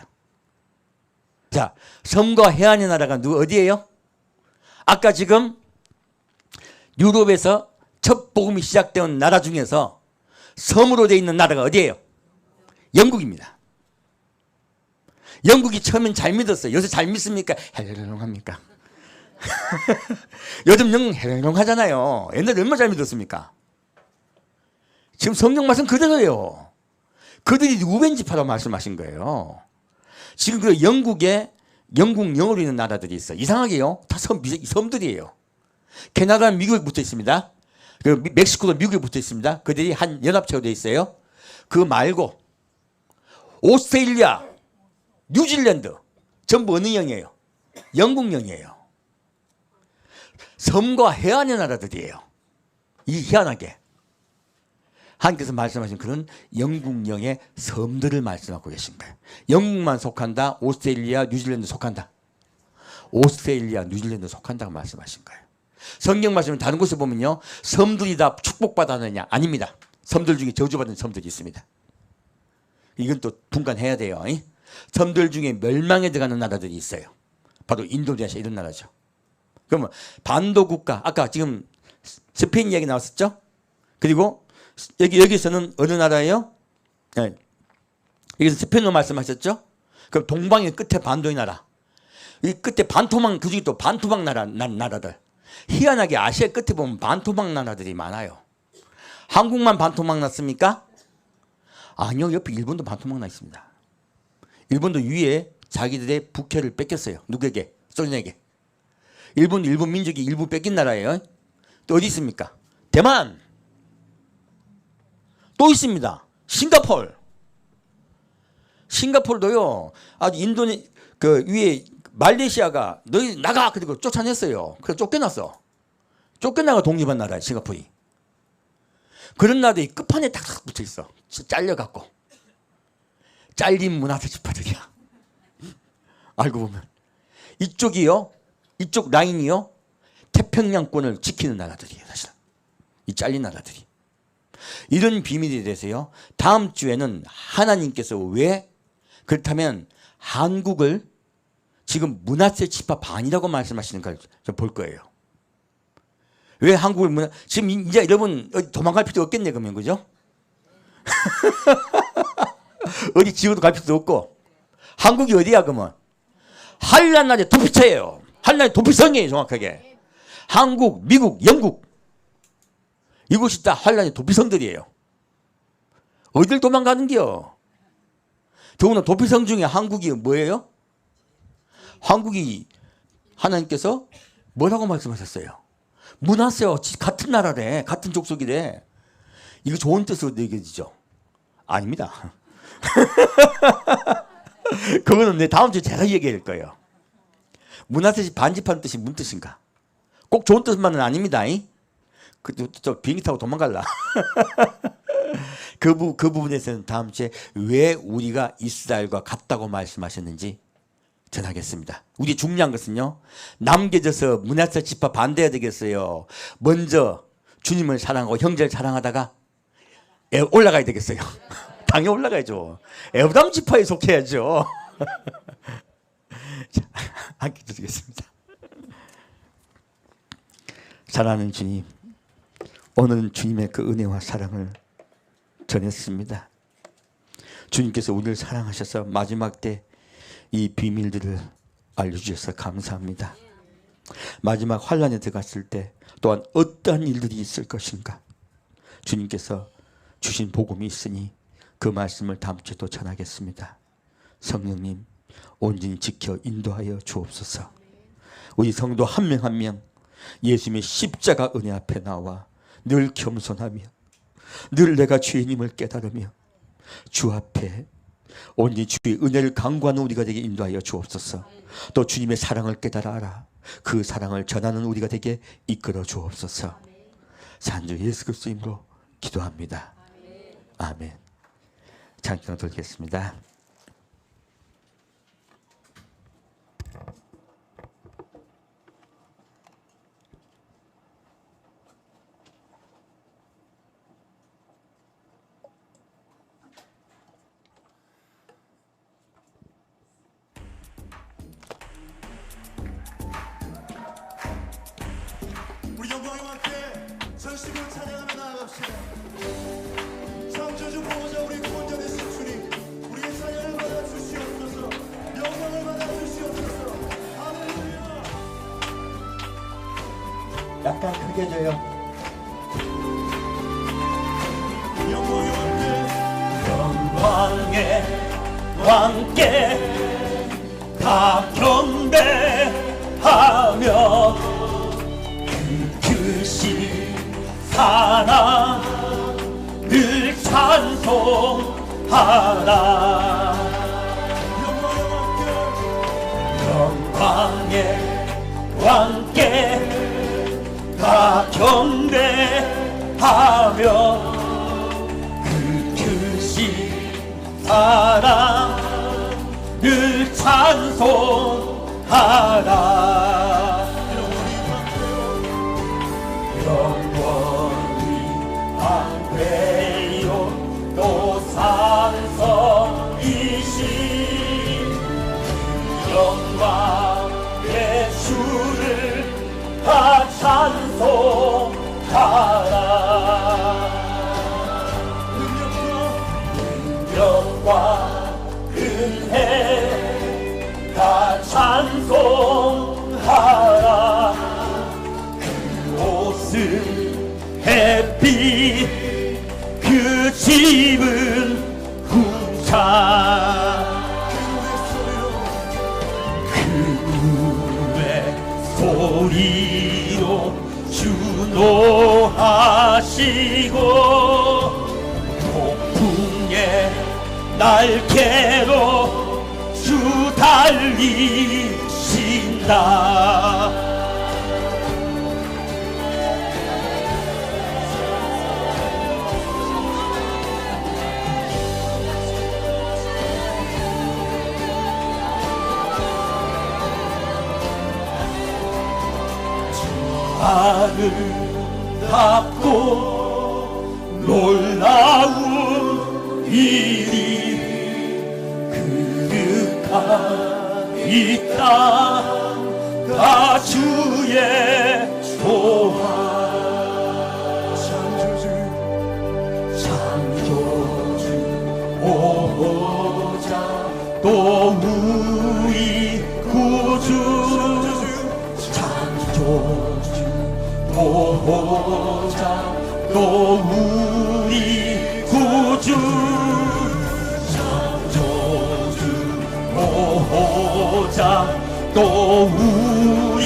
자, 섬과 해안의 나라가 어디예요? 아까 지금 유럽에서 첫 복음이 시작된 나라 중에서 섬으로 되어 있는 나라가 어디예요? 영국입니다. 영국이 처음엔 잘 믿었어요. 요새 잘 믿습니까? 헬렐롱합니까? 요즘 영국 헬렐롱하잖아요. 옛날에 얼마나 잘 믿었습니까? 지금 성경 말씀 그대로예요. 그들이 누구인지 바로 말씀하신 거예요. 지금 그 영국에 영국 영어로 있는 나라들이 있어. 이상하게요. 다 섬들이에요. 캐나다는 미국에 붙어 있습니다. 그 멕시코도 미국에 붙어 있습니다. 그들이 한 연합체로 되어 있어요. 그 말고 오스트레일리아, 뉴질랜드 전부 어느 영이에요? 영국 영이에요. 섬과 해안의 나라들이에요. 이 희한하게 하나님께서 말씀하신 그런 영국령의 섬들을 말씀하고 계신 거예요. 영국만 속한다. 오스트레일리아, 뉴질랜드 속한다. 오스트레일리아, 뉴질랜드 속한다고 말씀하신 거예요. 성경 말씀을 다른 곳에 보면요, 섬들이 다 축복받았느냐? 아닙니다. 섬들 중에 저주받은 섬들이 있습니다. 이건 또 분간해야 돼요. 섬들 중에 멸망에 들어가는 나라들이 있어요. 바로 인도네시아 이런 나라죠. 그러면 반도 국가, 아까 지금 스페인 이야기 나왔었죠? 그리고 여기서는 어느 나라예요? 네. 여기서 스페인어 말씀하셨죠? 그럼 동방의 끝에 반도의 나라. 이 끝에 반토막, 그 중에 또 반토막 나라들. 희한하게 아시아 끝에 보면 반토막 나라들이 많아요. 한국만 반토막 났습니까? 아니요, 옆에 일본도 반토막 나 있습니다. 일본도 위에 자기들의 국해를 뺏겼어요. 누구에게? 소련에게. 일본 민족이 일부 뺏긴 나라예요. 또 어디 있습니까? 대만. 또 있습니다. 싱가포르도요. 아주 그 위에 말레이시아가 너희 나가 그리고 쫓아냈어요. 그래서 쫓겨났어. 쫓겨나가 독립한 나라야 싱가포르이. 그런 나라들이 끝판에 탁탁 붙어 있어. 잘려갖고. 잘린 문화재 지파들이야. 알고 보면 이쪽이요. 이쪽 라인이요. 태평양권을 지키는 나라들이에요. 사실 이 잘린 나라들이. 이런 비밀에 대해서요. 다음 주에는 하나님께서 왜 그렇다면 한국을 지금 문화재 지파 반이라고 말씀하시는 걸 좀 볼 거예요. 왜 한국을 지금 이제 여러분 도망갈 필요 없겠네 그러면 그죠? 어디 지구도 갈 필요도 없고 한국이 어디야 그러면? 한란나라의 도피처예요. 한란의 도피성이에요 정확하게. 한국, 미국, 영국 이곳이 다 한란의 도피성들이에요. 어딜 도망가는겨? 더구나 도피성 중에 한국이 뭐예요? 한국이 하나님께서 뭐라고 말씀하셨어요? 문화세요. 같은 나라래. 같은 족속이래. 이거 좋은 뜻으로 여겨지죠? 아닙니다. 그거는 내 다음 주에 제가 얘기할 거예요. 문화세 반집하는 뜻이 무슨 뜻인가? 꼭 좋은 뜻만은 아닙니다. 저 비행기 타고 도망갈라. 그 부분에서는 다음 주에 왜 우리가 이스라엘과 같다고 말씀하셨는지 전하겠습니다. 우리 중요한 것은요, 남겨져서 므낫세 지파 반대해야 되겠어요? 먼저 주님을 사랑하고 형제를 사랑하다가 올라가야 되겠어요? 당연히 올라가야죠. 에브라임 지파에 속해야죠. 자, 함께 드리겠습니다. 사랑하는 주님, 오늘은 주님의 그 은혜와 사랑을 전했습니다. 주님께서 우리를 사랑하셔서 마지막 때 이 비밀들을 알려주셔서 감사합니다. 마지막 환란에 들어갔을 때 또한 어떠한 일들이 있을 것인가, 주님께서 주신 복음이 있으니 그 말씀을 다음 주에 또 전하겠습니다. 성령님 온전히 지켜 인도하여 주옵소서. 우리 성도 한 명 한 명 예수님의 십자가 은혜 앞에 나와 늘 겸손하며 늘 내가 죄인임을 깨달으며 주 앞에 온전히 주의 은혜를 강구하는 우리가 되게 인도하여 주옵소서. 또 주님의 사랑을 깨달아 알아 그 사랑을 전하는 우리가 되게 이끌어 주옵소서. 산주 예수 그리스도 이름으로 기도합니다. 아멘. 찬양 돌리겠습니다. 우리 영광의 함께 전심으로 찬양하며 나아갑시다. 창조주 보호자 우리 구원자 되신 주님, 우리의 찬양을 받아 주시옵소서. 영광을 받아 주시옵소서. 할렐루야. 약간 크게 줘요. 영광의 영광의 왕께 다 경배하며 크신 사랑 늘 찬송하라. 영광의 왕께 다 경배하며 그 크신 사랑 늘 찬송하라. 영원히 안되요 또 산성이신 영광의 주를 다 찬송하라. 능력과 은혜 다 찬송하라. 옷은 햇빛 그 집은 궁창 그 울의 소리로 주노하시고 폭풍의 날개로 주 달리신다. 아름답고 놀라운 일이 그득한 이 땅 다 주의 소환. 창조주 보호자 또 우리 구주 창조주 보호자 또 우리 구주 창조주 보호자 또 우리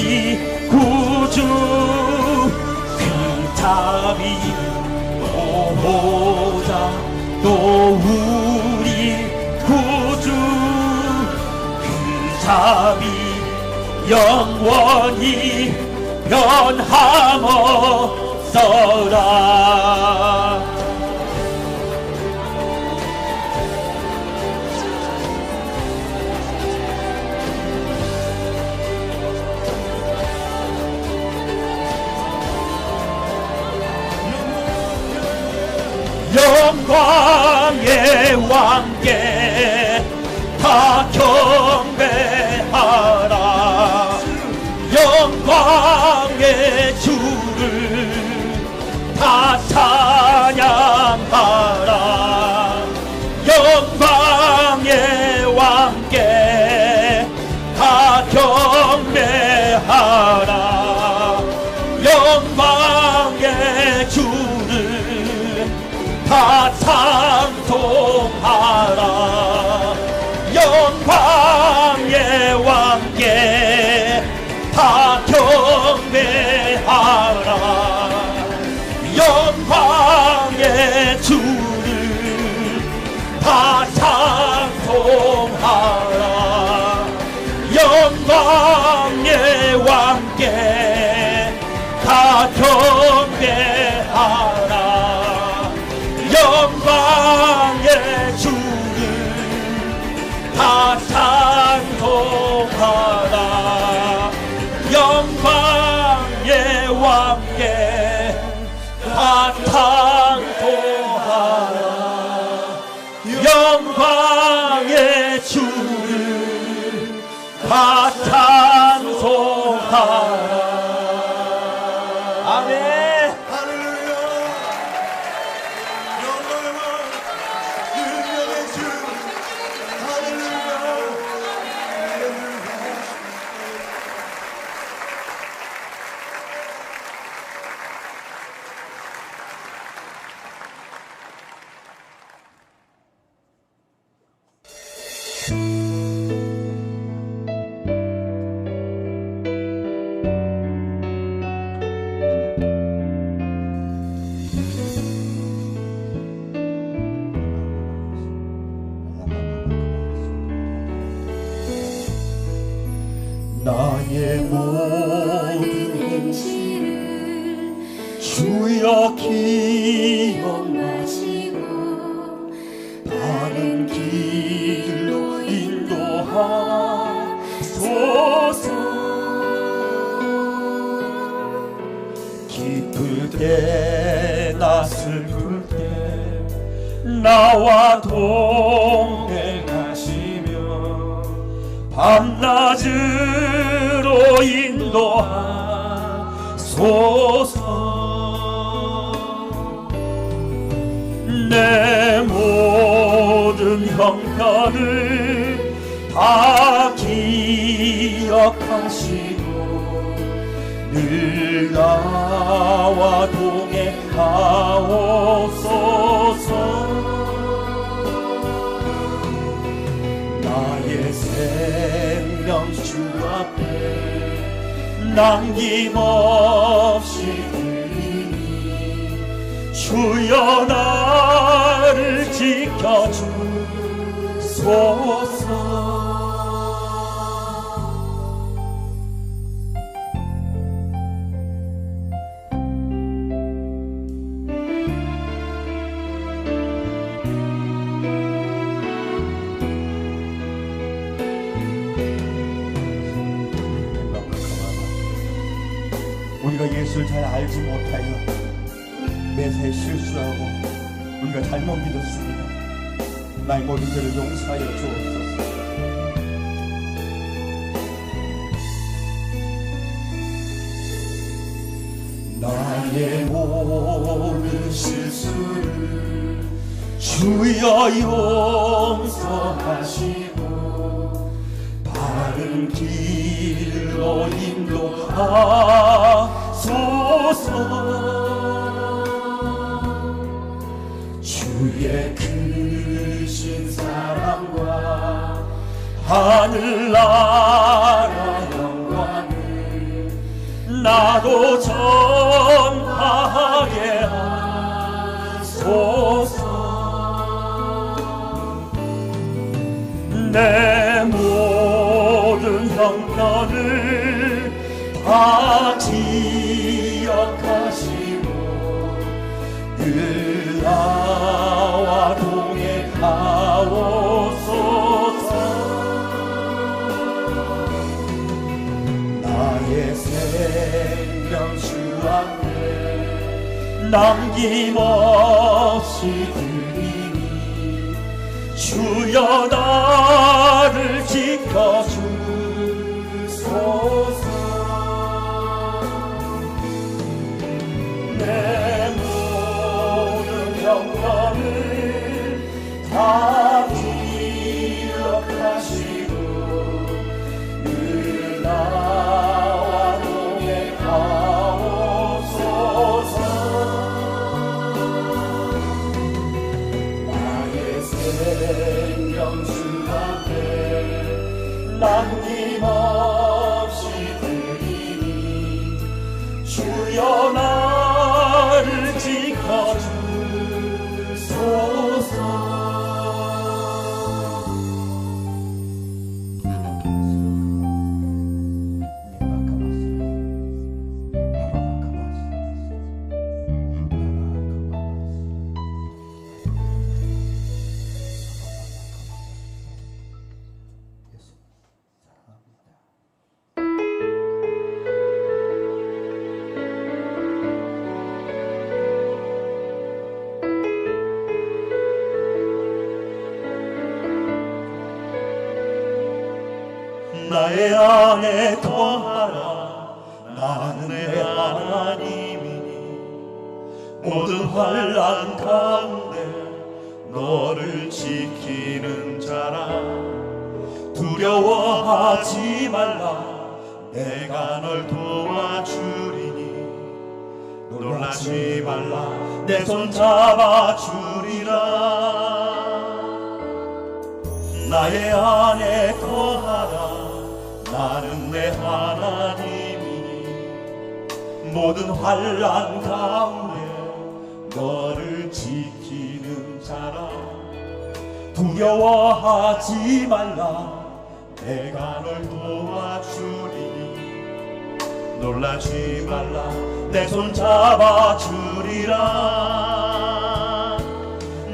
구주 금자비 보호자 또 우리 구주 금자비 영원히 변함없어라. 영광의 왕께 다 경배하라. 영광의 주를 다 찬양하라. 영광의 왕께 다 경배하라. 영광의 주를 다 찬송하라. 영광의 왕께 다 경배하라. 영광의 주를 다 찬송하라. 영광의 왕께 다 경배하라. 영광의 주를 다 찬송하라. 영광의 왕께 다 찬송하라. 영광의 주를 다 찬송하라. 아멘. 할렐루야. 영광의 왕, 능력의 주. 할렐루야. 나의 모든 행실을 주여 기억나시고 바른 길로 인도하소서. 기쁠 때나 슬플 때 나와 동행하시며 밤낮으로 인도하소서. 내 모든 형편을 다 기억하시고 늘 나와 동행하옵소서. 나의 생명 주 앞에 남김없이 드리니 주여 나를 지켜주소서. 우리가 예수를 잘 알지 못하여 매사에 실수하고 우리가 잘못 믿었습니다. 나의 모든 죄를 용서하여 주옵소서. 나의 모든 실수를 주여 용서하시고 바른 길로 인도하소서. 주의 크신 사랑과 하늘나라 영광을 나도 전하게 하소서. 내 모든 형편을 다 그 나와 동행하옵소서. 나의 생명 주 앞에 남김없이 드리니 주여 나를 지켜주소서. 내 모든 영광을 다 기억하시고 늘 나와 동행하옵소서. 나의 생명 주 앞에 남김없이 드리니 주여 나를 지켜주소서. 나의 안에 거하라. 나는 내 하나님이니 모든 환난 가운데 너를 지키는 자라. 두려워하지 말라. 내가 널 도와주리니 놀라지 말라. 내 손 잡아주리라. 나의 안에 거하라. 나는 내 하나님이니 모든 환난 가운데 너를 지키는 자라. 두려워하지 말라. 내가 널 도와주리니 놀라지 말라. 내 손 잡아주리라.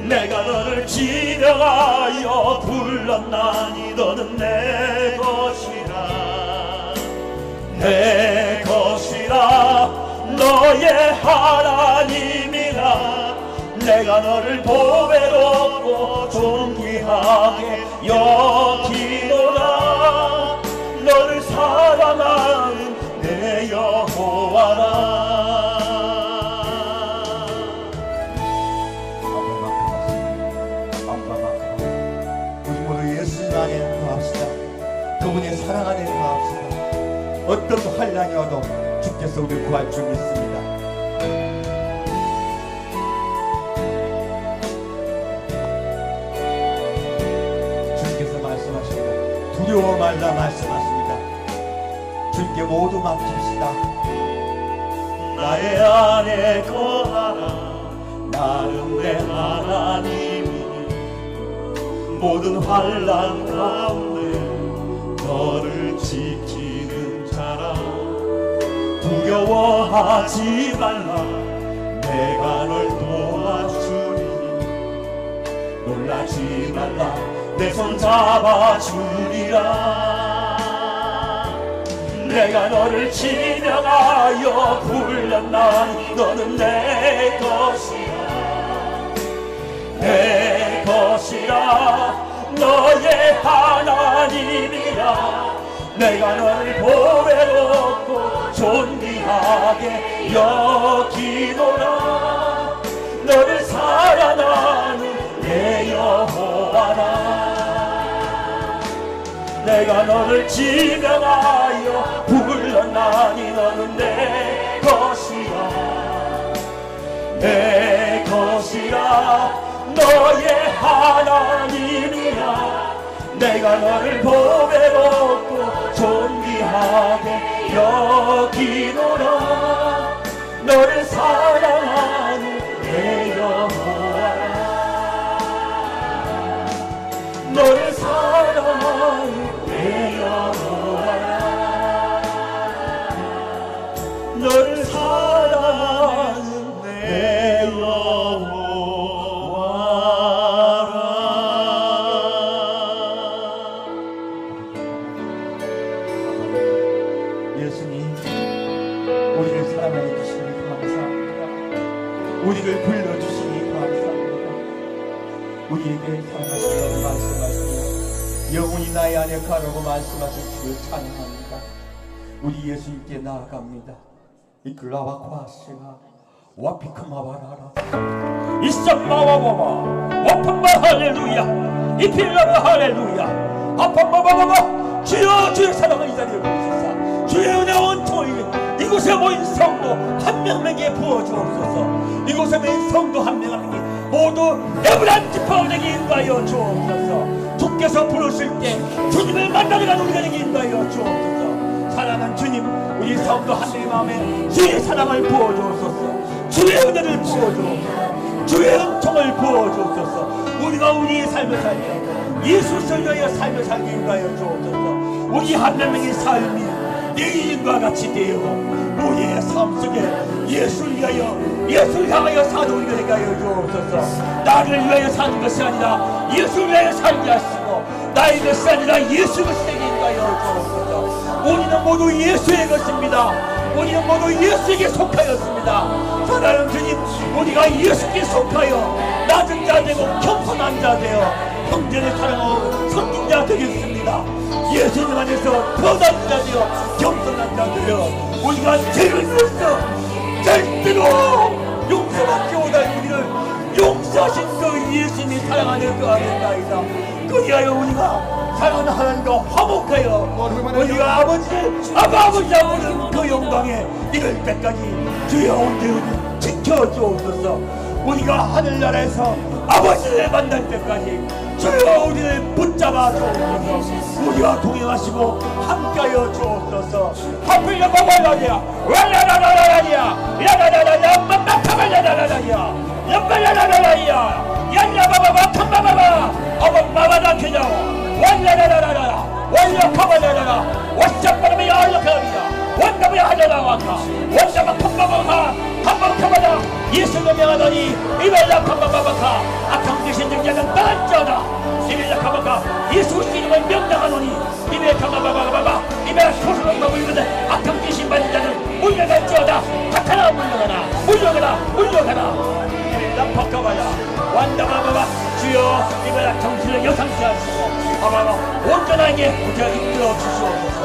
내가 너를 지명하여 불렀나니 너는 내 것이라. 내 것이라. 너의 하나님이라. 내가 너를 보배롭고 존귀하게 여기노라. 너를 사랑하는 내 여호와라. 우리 모두 예수 안에 거합시다. 그분의 사랑 안에 거합시다. 어떤 환난이 와도 주께서 우리를 구할 줄 믿습니다. 주께서 말씀하십니다. 두려워 말라 말씀하십니다. 주께 모두 맡깁시다. 나의 안에 거하라. 나는 내 하나님이니 모든 환난 가운데 너를 지키는 자라. 두려워하지 말라. 내가 널 도와주리니 놀라지 말라. 내 손 잡아주리라. 내가 너를 지명하여 불렀나니 너는 내 것이라. 내 것이라. 너의 하나님이라. 내가 너를 보배롭고 존귀하게 여기노라. 너를 사랑하는 내 여호와라. 내가 너를 지명하여 불렀나니 너는 내 것이라. 내 것이라. 너의 하나님이라. 내가 너를 보배롭고 존귀하게 여기노라. 너를 사랑하는 내 여호와라. 너를 사랑하는 내 여호와라. 너를 사랑하는 내 여호와라. 사랑해 주시니 감사합니다. 우리를 불러주시니 감사합니다. 우리에게 사랑하시라고 말씀하시며 영혼이 나의 안에 가라고 말씀하신 주를 찬양합니다. 우리 예수님께 나아갑니다. 이끌라와 과시가 와피크마바라라 이썸마와바바 와판바 할렐루야 이필라바 할렐루야 아판바바바바 주여 주의 사랑을 이 자리에 부으소서. 주의 은혜 온통이 이곳에 모인 성도 한 명에게 부어주옵소서. 이곳에 모인 성도 한 명 한 명이 모두 에브란 지파원에게 인도하여 주옵소서. 주께서 부르실 때 주님을 만나러 가는 우리가 되게 인도하여 주옵소서. 사랑하는 주님, 우리 성도 한 명의 마음에 주의 사랑을 부어주옵소서. 주의 은혜를 부어주옵소서. 주의 은총을 부어주옵소서. 우리가 우리의 삶을 살며 예수를 위하여 삶을 살게 인도하여 주옵소서. 우리 한 명의 삶이 내일과 같이 되어 우리의 삶 속에 예수를 위하여 예수를 향하여 사는 우리가 되게 하여 주옵소서. 나를 위하여 사는 것이 아니라 예수를 위하여 살게 하시고 나의 것이 아니라 예수 것이 되게 인도하여 주옵소서. 우리는 모두 예수의 것입니다. 우리는 모두 예수에게 속하였습니다. 사랑하는 주님, 우리가 예수께 속하여 낮은 자 되고 겸손한 자 되어 형제를 사랑하고 섬긴 자 되겠습니다. 예수님 안에서 더 낮은 자 되어 겸손한 자 되어 우리가 죄를 위해서 절대로 용서받지 못할 우리를 용서하신 그 예수님이 사랑하는 그 아들나이다. 그리하여 우리가 사랑하는 하나님과 화목하여 우리가 아버지 아버는 그 영광에 이를 때까지 주여 온전히 지켜주옵소서. 우리가 하늘나라에서 아버지를 만날 때까지 주여 우리를 붙잡아 주옵소서. 우리와 동행하시고 함께하여 주옵소서. 하필려 바발라리야 왈라라라라리야 야라라라라 맘마카발라라라리야 얌발라라라리야 얄라바바바 캄바바바 어범바바다 캐냐오 완라라라라라 완라카발라라라 와시잡바라미 야알라카라리야 완다바야 하자라와카 완다바 캄바바카 캄바카바다 예수를 명하더니 이벨라 캄바바바카 악한 능력은 떠날지어다. 이벨라 캄바카 예수 이름을 명당하노니 이벨라 캄바바바바바 이벨라 소수를 머물거든 악한 귀신 받는 자는 물러갈지어다. 타카라 물러가라 이벨라 파카바야 완다바바바 주여 이벨라 정신을 여상케 하시고 아바바 온전하게 우리가 이끌어 주시옵소서.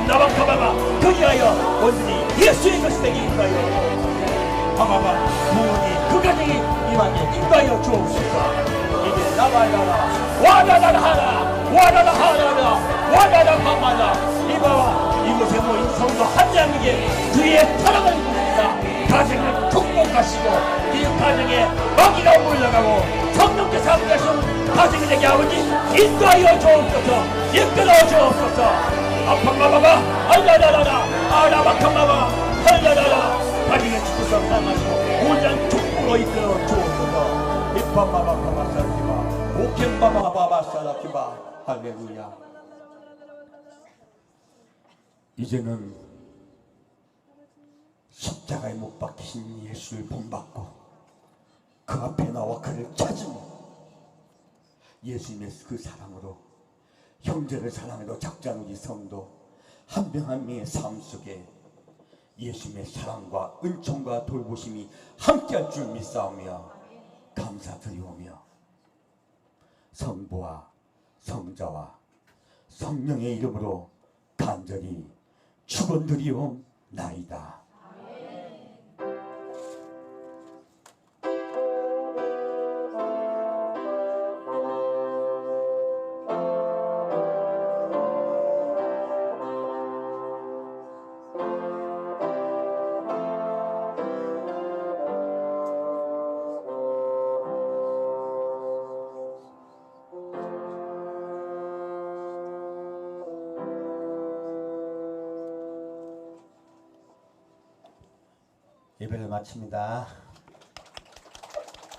나바카바바 그리하여 온전히 예수의 것이 되게 인도하여 아바바 부모님 그 가정이 임하게 인도하여 주옵소서. 이제 나발라라 와라라 파마라 이바와 이곳에 모인 성도 한 명에게 주의 사랑을 부릅니다. 가정을 축복하시고 이 가정에 마귀가 물러가고 성령께서 함께하신 가정이 되게 아버지 인도하여 주옵소서. 이끌어 주옵소서. 아팡마바바 알라라라라 아라바캉마바 알라라라 가정의 축복을 사랑하시고 온전한 축복으로 이끌어 주옵소서. 이밤마바바바사라키바 오켄바바바바사라키바 할렐루야. 이제는 십자가에 못 박히신 예수를 본받고 그 앞에 나와 그를 찾으며 예수님의 그 사랑으로 형제를 사랑해도 작지 않은 우리 성도 한 명 한 명의 삶 속에 예수님의 사랑과 은총과 돌보심이 함께할 줄 믿사오며 감사드리오며 성부와 성자와 성령의 이름으로 간절히 축원드리옵나이다. 예배를 마칩니다.